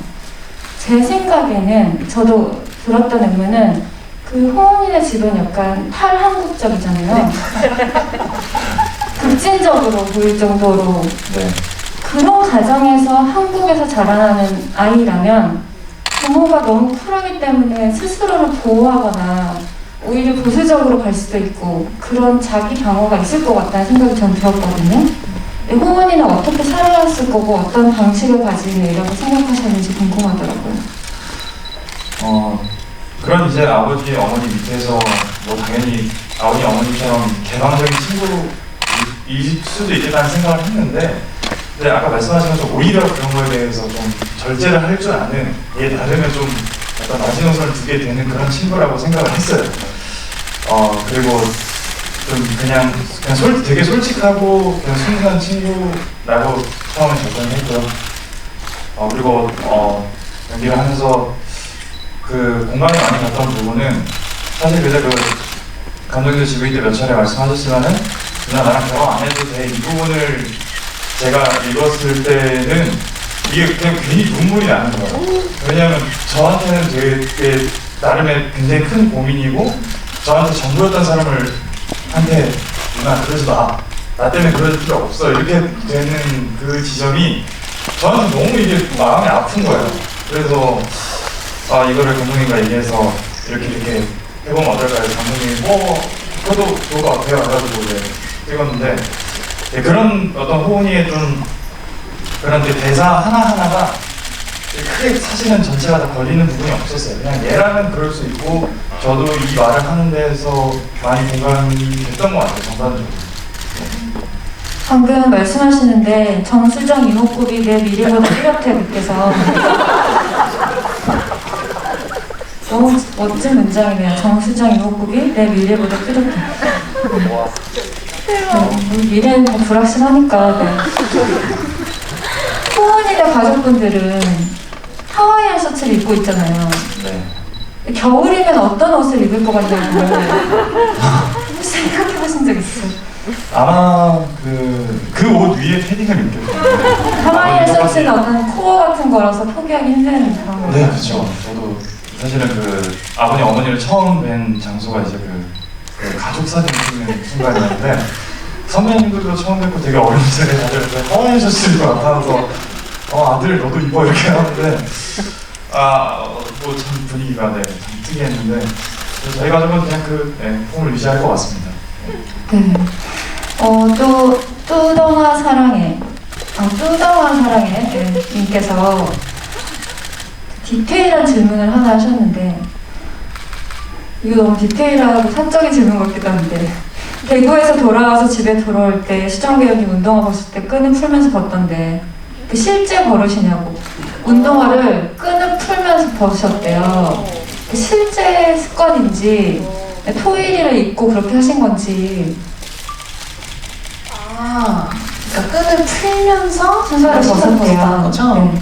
[SPEAKER 1] 제 생각에는 저도 들었던 의문은 그 호은이네 집은 약간 탈한국적이잖아요. 급진적으로 보일 정도로
[SPEAKER 5] 네.
[SPEAKER 1] 그런 가정에서 한국에서 자라나는 아이라면 부모가 너무 쿨하기 때문에 스스로를 보호하거나 오히려 보수적으로 갈 수도 있고 그런 자기 방어가 있을 것 같다는 생각이 전 들었거든요. 호은이는 어떻게 살아왔을 거고 어떤 방식을 가진 애라고 생각하셨는지 궁금하더라고요.
[SPEAKER 5] 그런 이제 아버지, 어머니 밑에서 뭐 당연히 아버지, 어머니처럼 개방적인 친구일 수도 있겠다는 생각을 했는데, 근데 아까 말씀하신 것처럼 오히려 그런 거에 대해서 좀 절제를 할 줄 아는, 얘 다르면 좀 어떤 마지노선을 두게 되는 그런 친구라고 생각을 했어요. 그리고 좀 되게 솔직하고 그냥 순수한 친구라고 처음에 접근을 했고요. 그리고 연기를 하면서 그 공감이 많이 갔던 부분은 사실 그때 그 감독님도 지구인 때 몇 차례 말씀하셨지만은 누나 나랑 결혼 안 해도 돼 이 부분을 제가 읽었을 때는 이게 그냥 괜히 눈물이 나는 거예요. 왜냐하면 저한테는 되게 나름의 굉장히 큰 고민이고 저한테 전부였던 사람을 한테 누나 그러지 마. 나 때문에 그럴 필요 없어. 이렇게 되는 그 지점이 저한테 너무 이게 마음이 아픈 거예요. 그래서 이거를 감독님과 얘기해서 이렇게 해보면 어떨까요? 감독님이 그것도 좋을 것 같아요. 해가지고 찍었는데 그런 어떤 호은이의 좀 그런 대사 하나하나가 크게 사실은 전체가 다 걸리는 부분이 없었어요. 그냥 얘라면 그럴 수 있고 저도 이 말을 하는 데서 많이 공감이 됐던 것 같아요. 전반적으로.
[SPEAKER 1] 방금 말씀하시는데 정수정 이목구비 내 미래보다 뚜렷해 느껴서 너무 멋진 문장이네요. 정수정 이목구비 내 미래보다 뚜렷해. 미래는 더 불확실하니까. 네. 호은이네 가족분들은 하와이안 셔츠를 입고 있잖아요.
[SPEAKER 5] 네.
[SPEAKER 1] 겨울이면 어떤 옷을 입을 것 같냐고 생각해보신 적 있어요?
[SPEAKER 5] 아마 그 옷 위에 패딩을 입겠죠.
[SPEAKER 1] 하와이안 셔츠는 어떤 코어 같은 거라서 포기하기 힘든 그런 거.
[SPEAKER 5] 네, 그렇죠. 저도 사실은 그 아버님, 어머니를 처음 뵌 장소가 이제 그 가족 사진 찍는 순간이었는데 선배님들도 처음 뵙고 되게 어린이집에 다들 하와이안 셔츠를 입고 나타나서 아들 너도 입어 이렇게 하는데 뭐 참 분위기가 참 특이했는데 저희 가족은 그냥 폼을 유지할 것 같습니다.
[SPEAKER 1] 네. 또 뚜덩아 사랑해. 네, 님께서 디테일한 질문을 하나 하셨는데 이거 너무 디테일하고 사적인 질문 같기도 한데 대구에서 돌아와서 집에 돌아올 때 수정 배우님 운동화 벗을 때 끈을 풀면서 벗던데 그 실제 버릇이냐고. 운동화를 끈을 풀면서 벗으셨대요. 그 실제 습관인지 토일이를 입고 그렇게 하신 건지.
[SPEAKER 3] 아, 그러니까 끈을 풀면서
[SPEAKER 1] 순서를
[SPEAKER 3] 벗었다는
[SPEAKER 1] 벗었대요.
[SPEAKER 3] 거죠?
[SPEAKER 1] 네.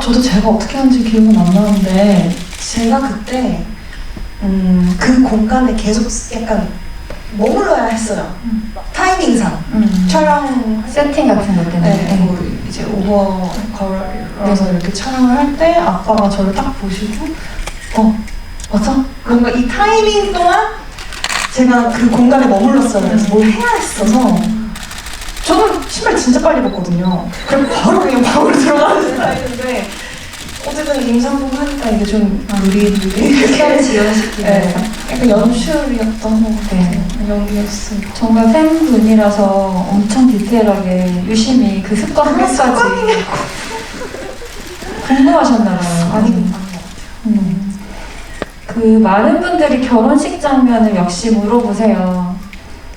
[SPEAKER 3] 저도 제가 어떻게 하는지 기억은 안 나는데, 제가 그때, 그 공간에 계속 약간 머물러야 했어요. 타이밍상. 촬영,
[SPEAKER 1] 세팅 같은 것 때문에.
[SPEAKER 3] 네, 뭐 이제 오버 걸어서 이렇게 촬영을 할 때 아빠가 저를 딱 보시고, 맞아? 뭔가 이 타이밍 동안 제가 그 공간에 머물렀어요. 그래서 뭘 해야 했어서. 저는 신발 진짜 빨리 벗거든요. 그럼 바로 그냥 방으로 들어가는 스타일인데 어쨌든 임산부가 하니까 이게 좀 느리느리
[SPEAKER 1] 시간을 지연시키기
[SPEAKER 3] 네,
[SPEAKER 1] 위해서.
[SPEAKER 3] 약간 연출이었던 것 같아요.
[SPEAKER 1] 네.
[SPEAKER 3] 연기였어요.
[SPEAKER 1] 정말 팬분이라서 엄청 디테일하게 유심히 그 습관 하나까지 궁금하셨나봐요.
[SPEAKER 3] 아니,
[SPEAKER 1] 그 많은 분들이 결혼식 장면을 역시 물어보세요.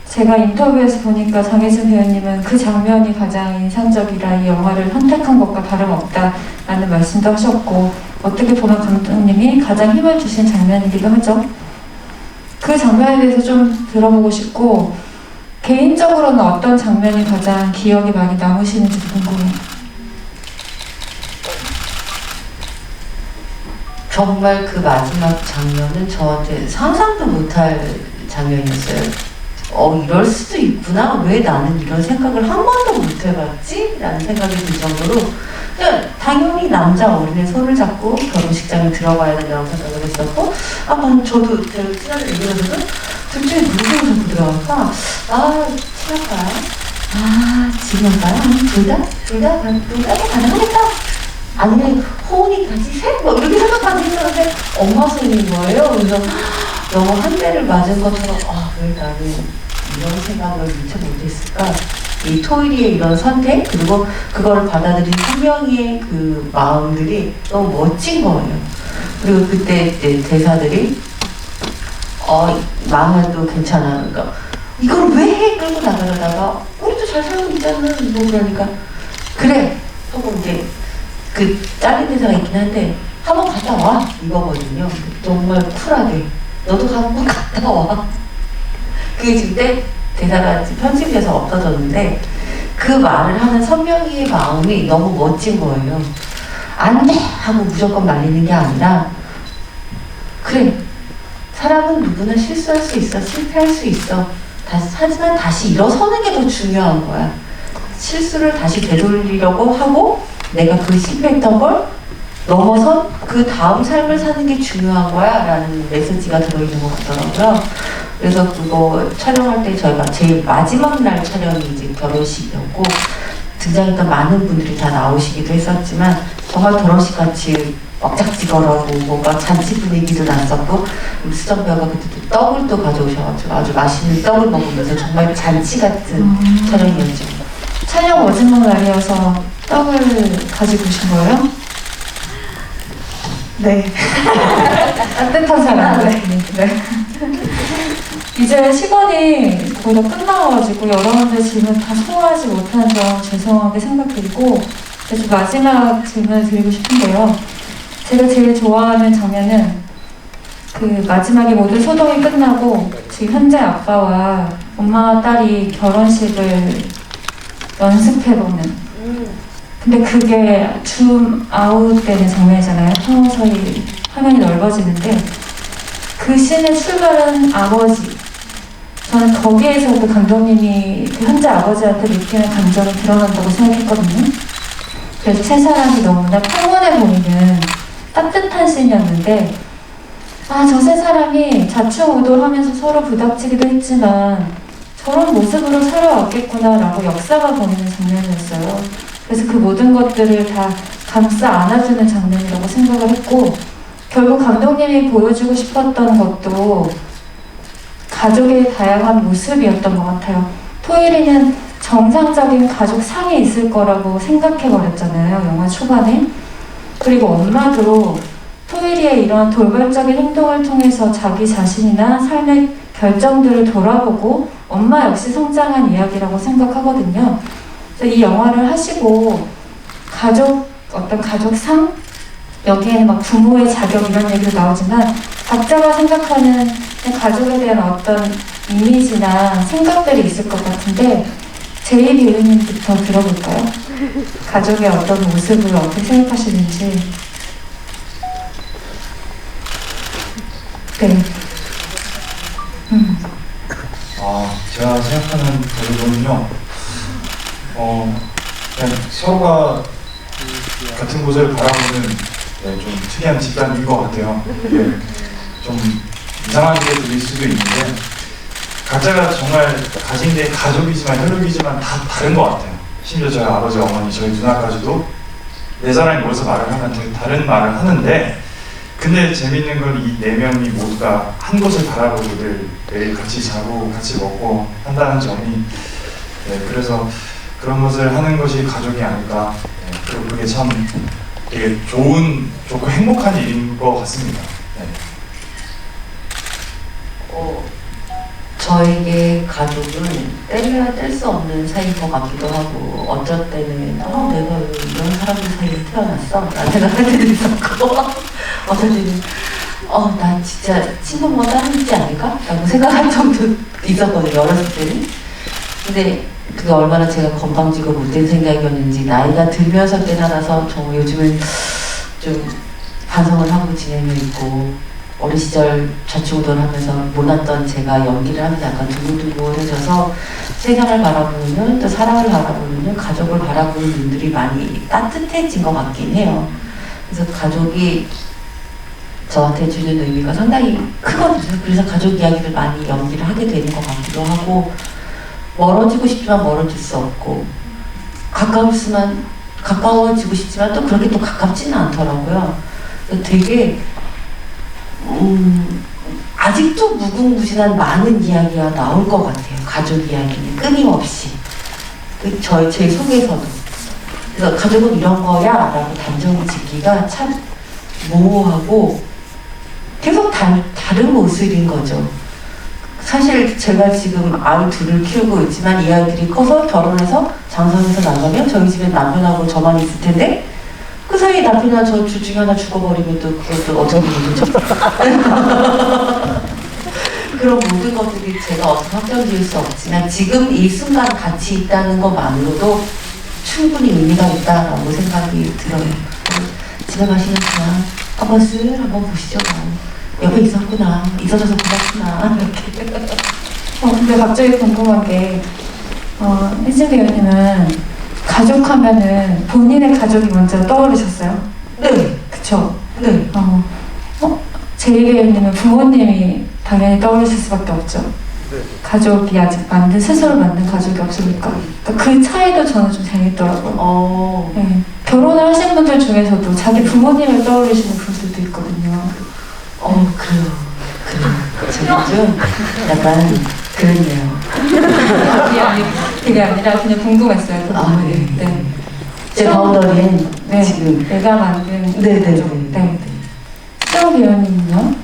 [SPEAKER 1] 제가 인터뷰에서 보니까 장혜진 배우님은 그 장면이 가장 인상적이라 이 영화를 선택한 것과 다름없다라는 말씀도 하셨고, 어떻게 보면 감독님이 가장 힘을 주신 장면이기도 하죠. 그 장면에 대해서 좀 들어보고 싶고, 개인적으로는 어떤 장면이 가장 기억에 많이 남으시는지 궁금해요.
[SPEAKER 4] 정말 그 마지막 장면은 저한테 상상도 못할 장면이었어요. 이럴 수도 있구나. 왜 나는 이런 생각을 한 번도 못 해봤지? 라는 생각이 들 정도로 그냥 당연히 남자 어린애 손을 잡고 결혼식장에 들어가야 된다고 생각을 했었고, 저도 제가 친한 얘기하면서 둘 중에 누구를 잡고 들어갈까? 친할까요? 지금일까요? 둘 다 가능하겠다. 아니면 호은이까지 셋? 뭐 이렇게 생각하고 있었는데 엄마 손인 거예요. 그래서 너무 한 대를 맞은 것처럼 왜 나는 이런 생각을 미처 못했을까? 이 토일이의 이런 선택, 그리고 그거를 받아들인 한 명의 그 마음들이 너무 멋진 거예요. 그리고 그때 이제 대사들이 망해도 괜찮아. 그러니까 이걸 왜 해? 끌고 나가려다가 우리도 잘 살고 있잖아. 뭐 그러니까 그래. 하고 이제 그 잘린 대사가 있긴 한데 한번 갔다 와 이거거든요. 정말 쿨하게 너도 한번 갔다 와. 그게 지금 대사가 편집돼서 없어졌는데 그 말을 하는 선명이의 마음이 너무 멋진 거예요. 안 돼! 하고 무조건 말리는 게 아니라 그래, 사람은 누구나 실수할 수 있어, 실패할 수 있어. 하지만 다시 일어서는 게 더 중요한 거야. 실수를 다시 되돌리려고 하고 내가 그 실패했던 걸 넘어선 그 다음 삶을 사는 게 중요한 거야 라는 메시지가 들어있는 것 같더라고요. 그래서 그거 촬영할 때 저희가 제일 마지막 날 촬영이 이제 결혼식이었고 등장했던 많은 분들이 다 나오시기도 했었지만 정말 결혼식 같이 왁작지껄하고 뭔가 잔치 분위기도 났었고 수정 배우가 그때 떡을 또 가져오셔가지고 아주 맛있는 떡을 먹으면서 정말 잔치 같은 촬영이었죠.
[SPEAKER 1] 촬영 마지막 날이어서 떡을 가지고 오신 거예요?
[SPEAKER 3] 네.
[SPEAKER 1] 따뜻한 사람. 네. 이제 시간이 거의 다 끝나가지고 여러분들 질문 다 소화하지 못한 점 죄송하게 생각드리고 그래서 마지막 질문을 드리고 싶은데요. 제가 제일 좋아하는 장면은 그 마지막에 모든 소동이 끝나고 지금 현재 아빠와 엄마와 딸이 결혼식을 연습해보는 근데 그게 줌 아웃 되는 장면이잖아요. 서서히 화면이 넓어지는데 그 씬의 출발은 아버지. 저는 거기에서 그 감독님이 그 현재 아버지한테 느끼는 감정이 드러난다고 생각했거든요. 그래서 세 사람이 너무나 평온해 보이는 따뜻한 씬이었는데 저 세 사람이 좌충우돌하면서 서로 부닥치기도 했지만 저런 모습으로 살아왔겠구나라고 역사가 보이는 장면이었어요. 그래서 그 모든 것들을 다 감싸 안아주는 장면이라고 생각을 했고 결국 감독님이 보여주고 싶었던 것도 가족의 다양한 모습이었던 것 같아요. 토일이는 정상적인 가족 상이 있을 거라고 생각해버렸잖아요. 영화 초반에. 그리고 엄마도 토일이의 이런 돌발적인 행동을 통해서 자기 자신이나 삶의 결정들을 돌아보고 엄마 역시 성장한 이야기라고 생각하거든요. 그래서 이 영화를 하시고 어떤 가족상? 여기에는 막 부모의 자격 이런 얘기도 나오지만 각자가 생각하는 가족에 대한 어떤 이미지나 생각들이 있을 것 같은데 제이 배우님부터 들어볼까요? 가족의 어떤 모습을 어떻게 생각하시는지. 네.
[SPEAKER 5] 제가 생각하는 가족은요, 그냥 서로가 같은 곳을 바라보는 좀 특이한 집단인 것 같아요. 이게 좀 이상하게 들릴 수도 있는데 각자가 정말 가진 게 가족이지만 혈육이지만 다 다른 것 같아요. 심지어 저희 아버지, 어머니, 저희 누나까지도 네 사람이 모여서 말을 하면 되게 다른 말을 하는데 근데 재밌는 건 이 네 명이 모두가 한 곳을 바라보고 매일 같이 자고 같이 먹고 한다는 점이 그래서 그런 것을 하는 것이 가족이 아닐까. 그리고 그게 참 되게 좋고 행복한 일인 것 같습니다.
[SPEAKER 4] 저에게 가족은 떼려야 뗄 수 없는 사이인 것 같기도 하고 어쩔 때는 내가 왜 이런 사람들 사이에 태어났어? 라는 생각할 때도 있었고 어떨 때는 나 진짜 친구보다 다르지 않을까? 라고 생각할 정도 있었거든요. 어렸을 때는. 근데 그게 얼마나 제가 건방지고 못된 생각이었는지 나이가 들면서 깨달아서 정말 요즘은 좀 반성을 하고 지내고 있고 어린 시절 좌충우돌 하면서 몰랐던 제가 연기를 하면서 약간 두근두근해져서 세상을 바라보는 눈, 또 사랑을 바라보는 눈, 가족을 바라보는 눈들이 많이 따뜻해진 것 같긴 해요. 그래서 가족이 저한테 주는 의미가 상당히 크거든요. 그래서 가족 이야기를 많이 연기를 하게 되는 것 같기도 하고 멀어지고 싶지만 멀어질 수 없고 가까워지고 싶지만 또 그렇게 또 가깝지는 않더라고요. 되게 아직도 무궁무진한 많은 이야기가 나올 것 같아요. 가족 이야기는 끊임없이 제 속에서도. 그래서 가족은 이런 거야 라고 단정을 짓기가 참 모호하고 계속 다른 모습인 거죠. 사실 제가 지금 아이 둘을 키우고 있지만 이 아이들이 커서 결혼해서 장성해서 나가면 저희 집에 남편하고 저만 있을 텐데 그 사이에 남편이나 저 둘 중에 하나 죽어버리면 또 그것도 어쩌면 모르죠. 그런 모든 것들이 제가 어떻게 확정지을 수 없지만 지금 이 순간 같이 있다는 것만으로도 충분히 의미가 있다라고 생각이 들어요. 집에 가시는구나. 버스 한번 보시죠. 옆에 있었구나. 있어줘서 고맙구나. 이렇게.
[SPEAKER 1] 근데 갑자기 궁금한 게, 혜진 배우님은 가족하면은 본인의 가족이 먼저 떠오르셨어요?
[SPEAKER 4] 네.
[SPEAKER 1] 그쵸?
[SPEAKER 4] 네.
[SPEAKER 1] 제이 배우님은 부모님이 당연히 떠오르실 수밖에 없죠. 가족이 아직 스스로 만든 가족이 없으니까. 그러니까 그 차이도 저는 좀 재밌더라고요. 네. 결혼을 하신 분들 중에서도 자기 부모님을 떠올리시는 분들도 있거든요.
[SPEAKER 4] 그래요. 제가 좀 약간 그랬네요.
[SPEAKER 1] 그게 아니라 그냥 궁금했어요. 그 부분이. 네.
[SPEAKER 4] 제 바운더리엔 지금
[SPEAKER 1] 내가 만든
[SPEAKER 4] 네네네.
[SPEAKER 1] 네. 시영 배우님은요?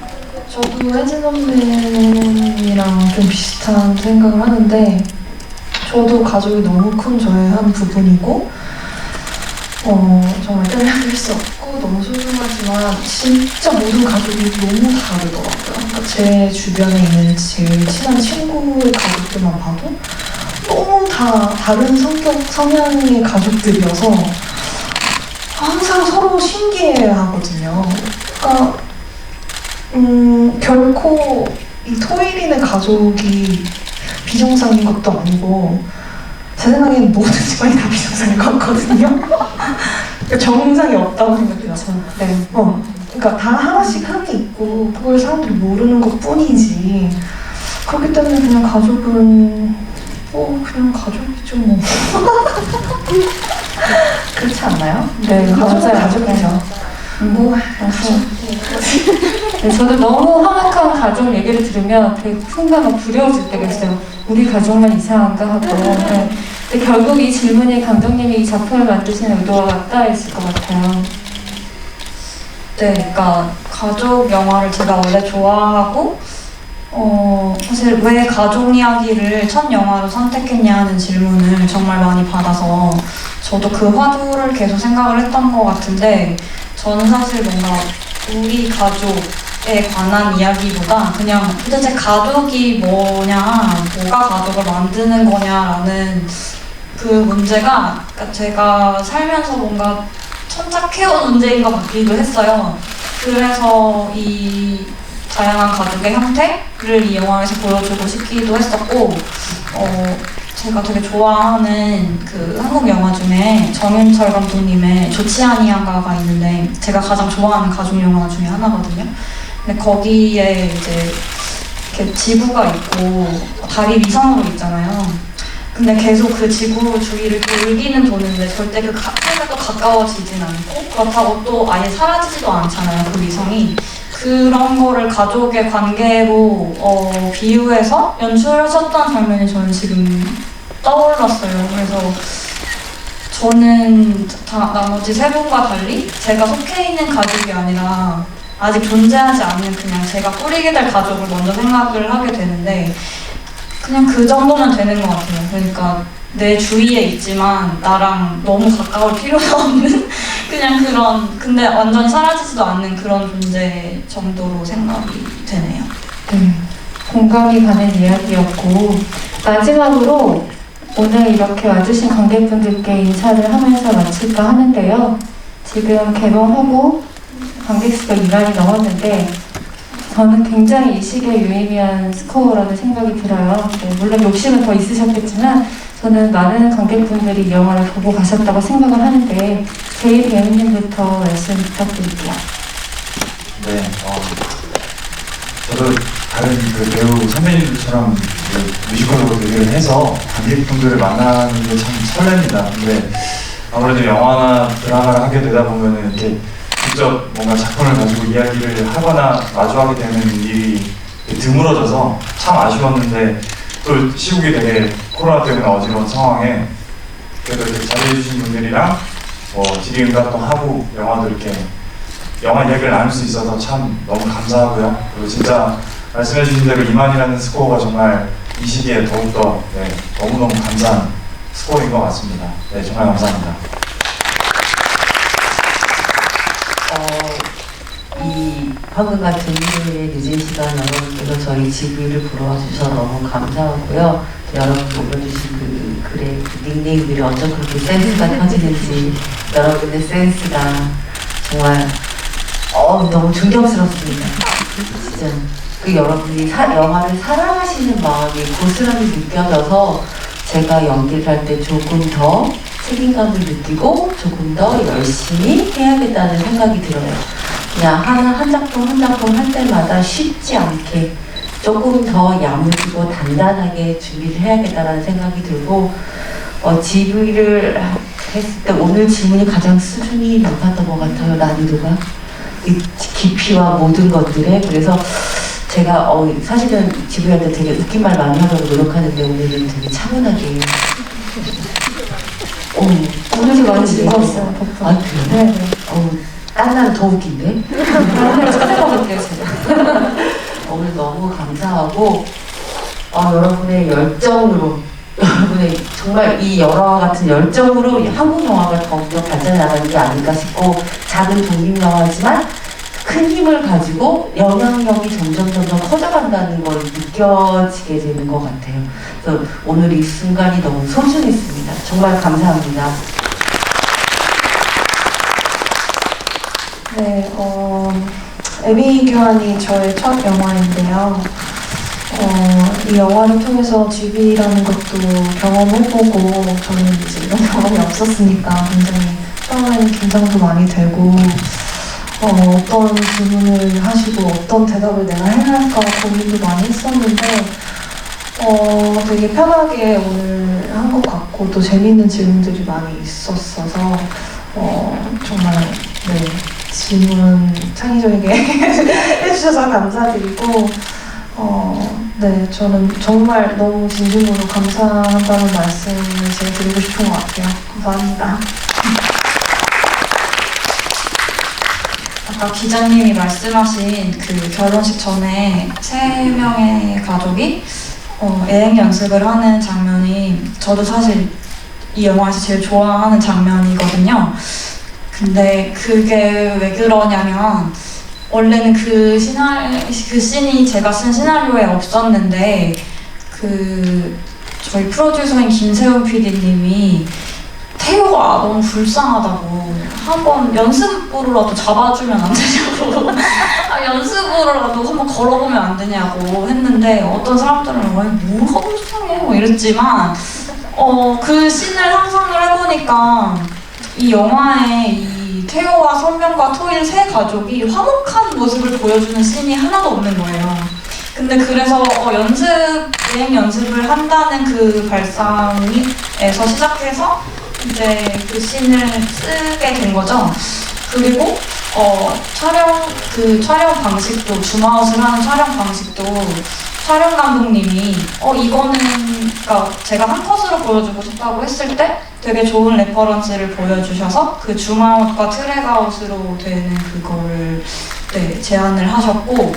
[SPEAKER 3] 저도 혜진 선배님이랑 좀 비슷한 생각을 하는데 저도 가족이 너무 큰 저의 한 부분이고 정말 뗄 수 없고 너무 소중하지만 진짜 모든 가족이 너무 다르더라고요. 그러니까 제 주변에 있는 제일 친한 친구의 가족들만 봐도 너무 다 다른 성향의 가족들이어서 항상 서로 신기해하거든요. 그러니까 결코 이 토일이네 가족이 비정상인 것도 아니고 제 생각에는 모든 집안이 다 비정상일 것 같거든요. 그러니까 정상이 없다고 생각해요.
[SPEAKER 1] 네.
[SPEAKER 3] 그러니까 다 하나씩 흠이 있고 그걸 사람들이 모르는 것 뿐이지. 그렇기 때문에 그냥 가족은 그냥 가족이죠 뭐. 그렇지 않나요?
[SPEAKER 1] 네,
[SPEAKER 3] 가족은
[SPEAKER 1] 맞아요.
[SPEAKER 3] 가족이죠.
[SPEAKER 1] 네, 저도 너무 화목한 가족 얘기를 들으면 되게 순간 막 두려워질 때가 있어요. 우리 가족만 이상한가 하고. 네. 근데 결국 이 질문이 감독님이 이 작품을 만드시는 의도가 맞닿아 있을 것 같아요.
[SPEAKER 2] 네, 그러니까 가족 영화를 제가 원래 좋아하고 사실 왜 가족 이야기를 첫 영화로 선택했냐는 질문을 정말 많이 받아서 저도 그 화두를 계속 생각을 했던 것 같은데 저는 사실 뭔가 우리 가족에 관한 이야기보다 그냥 도대체 가족이 뭐냐, 뭐가 가족을 만드는 거냐라는 그 문제가 그러니까 제가 살면서 뭔가 천착해온 문제인 것 같기도 했어요. 그래서 이 다양한 가족의 형태를 이 영화에서 보여주고 싶기도 했었고 제가 되게 좋아하는 그 한국 영화 중에 정윤철 감독님의 좋지 아니한가가 있는데 제가 가장 좋아하는 가족 영화 중에 하나거든요. 근데 거기에 이제 이렇게 지구가 있고 달이 위성으로 있잖아요. 근데 계속 그 지구 주위를 돌기는 도는데 절대 그 해가 또 가까워지진 않고 그렇다고 또 아예 사라지지도 않잖아요, 그 위성이. 그런 거를 가족의 관계로 비유해서 연출하셨던 장면이 저는 지금 떠올랐어요. 그래서 저는 나머지 세 분과 달리 제가 속해 있는 가족이 아니라 아직 존재하지 않는 그냥 제가 꾸리게 될 가족을 먼저 생각을 하게 되는데 그냥 그 정도면 되는 것 같아요. 그러니까 내 주위에 있지만 나랑 너무 가까울 필요가 없는 그냥 그런 근데 완전히 사라지지도 않는 그런 존재 정도로 생각이 되네요.
[SPEAKER 1] 공감이 가는 이야기였고 마지막으로 오늘 이렇게 와주신 관객분들께 인사를 하면서 마칠까 하는데요. 지금 개봉하고 관객 수가 2만이 넘었는데 저는 굉장히 이 시기에 유의미한 스코어라는 생각이 들어요. 물론 욕심은 더 있으셨겠지만 저는 많은 관객분들이 이 영화를 보고 가셨다고 생각을 하는데 제일 배우님부터 말씀 부탁드릴게요.
[SPEAKER 5] 네, 저도 다른 그 배우 선배님들처럼 그 뮤지컬로 데뷔를 해서 관객분들을 만나는 게 참 설렙니다. 근데 아무래도 영화나 드라마를 하게 되다 보면은 이렇게 직접 뭔가 작품을 가지고 이야기를 하거나 마주하게 되는 일이 드물어져서 참 아쉬웠는데 또 시국이 되게 코로나 때문에 어지러운 상황에 그래도 이렇게 잘해주신 분들이랑 질의응답도 하고 영화 이야기를 나눌 수 있어서 참 너무 감사하고요. 그리고 진짜 말씀해주신 대로 이만이라는 스코어가 정말 이 시기에 더욱더 너무너무 감사한 스코어인 것 같습니다. 네, 정말 감사합니다.
[SPEAKER 4] 이 방금 같은 일요일에 늦은 시간 여러분께서 저희 GV를 보러 와주셔서 너무 감사하고요. 여러분 올려주신 그 글의 그 닉네임들이 어쩜 그렇게 센스가 펴지는지 여러분의 센스가 정말 너무 존경스럽습니다. 진짜 그 여러분이 영화를 사랑하시는 마음이 고스란히 느껴져서 제가 연기를 할 때 조금 더 책임감을 느끼고 조금 더 열심히 해야겠다는 생각이 들어요. 그냥 한 작품 한 작품 할 때마다 쉽지 않게 조금 더 야무지고 단단하게 준비를 해야겠다는 생각이 들고 GV를 했을 때 오늘 질문이 가장 수준이 높았던 것 같아요. 난이도가 이 깊이와 모든 것들에. 그래서 제가 사실은 GV한테 되게 웃긴 말 많이 하려고 노력하는데 오늘은 되게 차분하게
[SPEAKER 1] 오늘도 많이 즐거웠어요.
[SPEAKER 4] 아 그래요?
[SPEAKER 1] 네.
[SPEAKER 4] 딴 날은 더 웃긴데?
[SPEAKER 1] 오늘 찾아가볼게요, 제가.
[SPEAKER 4] 오늘 너무 감사하고 여러분의 열정으로 여러분의 정말 이 영화와 같은 열정으로 이 한국 영화가 더욱더 발전해 나가는 게 아닐까 싶고 작은 독립 영화지만 큰 힘을 가지고 영향력이 점점 커져간다는 걸 느껴지게 되는 것 같아요. 그래서 오늘 이 순간이 너무 소중했습니다. 정말 감사합니다.
[SPEAKER 3] 네, 에미 교환이 저의 첫 영화인데요. 이 영화를 통해서 GV라는 것도 경험해보고 저는 이제 이런 경험이 없었으니까 굉장히 처음에는 긴장도 많이 되고 어떤 질문을 하시고 어떤 대답을 내가 해야 할까 고민도 많이 했었는데 되게 편하게 오늘 한 것 같고 또 재밌는 질문들이 많이 있었어서 정말 네, 질문 창의적이게 해주셔서 감사드리고 네, 저는 정말 너무 진심으로 감사한다는 말씀을 제가 드리고 싶은 것 같아요. 감사합니다.
[SPEAKER 2] 아까 기자님이 말씀하신 그 결혼식 전에 3명의 가족이 애행 연습을 하는 장면이 저도 사실 이 영화에서 제일 좋아하는 장면이거든요. 근데 그게 왜 그러냐면 원래는 그 씬이 제가 쓴 시나리오에 없었는데 저희 프로듀서인 김세훈 PD님이 태호가 너무 불쌍하다고 한번 연습으로라도 잡아주면 안 되냐고 연습으로라도 한번 걸어보면 안 되냐고 했는데 어떤 사람들은 왜 뭐가 불쌍해 뭐 이랬지만 그 씬을 상상을 해보니까 이 영화에 이 태호와 선명과 토일 세 가족이 화목한 모습을 보여주는 씬이 하나도 없는 거예요. 근데 그래서 여행 연습을 한다는 그 발상에서 시작해서 이제 그 씬을 쓰게 된 거죠. 그리고 촬영 방식도 줌아웃을 하는 촬영 방식도 촬영 감독님이 이거는 그러니까 제가 한 컷으로 보여주고 싶다고 했을 때 되게 좋은 레퍼런스를 보여주셔서 그 줌아웃과 트랙아웃으로 되는 그거를 제안을 하셨고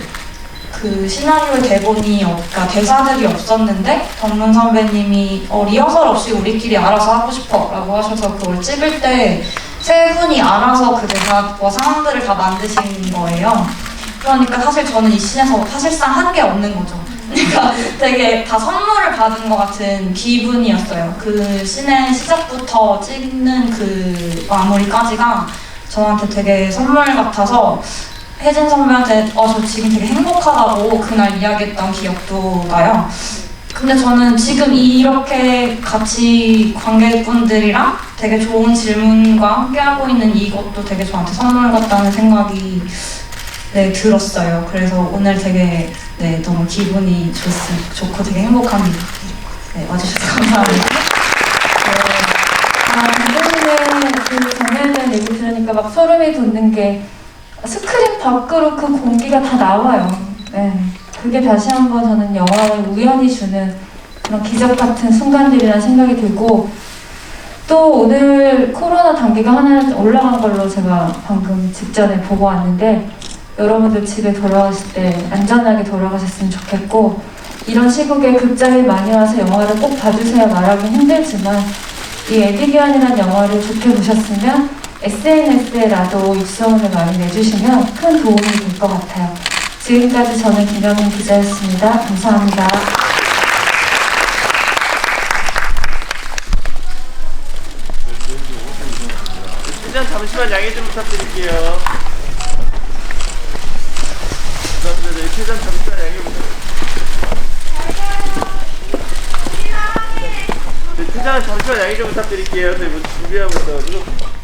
[SPEAKER 2] 그 시나리오 대본이 그러니까 대사들이 없었는데 덕문 선배님이 리허설 없이 우리끼리 알아서 하고 싶어 라고 하셔서 그걸 찍을 때 세 분이 알아서 그 대사와 상황들을 다 만드신 거예요. 그러니까 사실 저는 이 씬에서 사실상 한 게 없는 거죠. 그러니까 되게 다 선물을 받은 것 같은 기분이었어요. 그 씬의 시작부터 찍는 그 마무리까지가 저한테 되게 선물 같아서 혜진 선배한테 저 지금 되게 행복하다고 그날 이야기했던 기억도 나요. 근데 저는 지금 이렇게 같이 관객분들이랑 되게 좋은 질문과 함께하고 있는 이것도 되게 저한테 선물 같다는 생각이 들었어요. 그래서 오늘 되게 너무 기분이 좋고 되게 행복한 와주셔서 감사합니다.
[SPEAKER 1] 감독님의 그 장면에 대한 얘기 들으니까 막 소름이 돋는 게 스크린 밖으로 그 공기가 다 나와요. 그게 다시 한번 저는 영화에 우연히 주는 그런 기적 같은 순간들이라는 생각이 들고 또 오늘 코로나 단계가 하나 올라간 걸로 제가 방금 직전에 보고 왔는데 여러분들 집에 돌아가실 때 안전하게 돌아가셨으면 좋겠고 이런 시국에 극장에 많이 와서 영화를 꼭 봐주세요 말하기는 힘들지만 이 에디견이라는 영화를 좋게 보셨으면 SNS에라도 입소문을 많이 내주시면 큰 도움이 될 것 같아요. 지금까지 저는 김영민 기자였습니다. 감사합니다.
[SPEAKER 6] 일단 잠시만 양해 좀 부탁드릴게요. 감사합니다. 일단 잠시만 양해 부탁드릴게요. 퇴장 잠시만 양해 좀 부탁드릴게요. 저희 뭐 준비하고 있어가지고.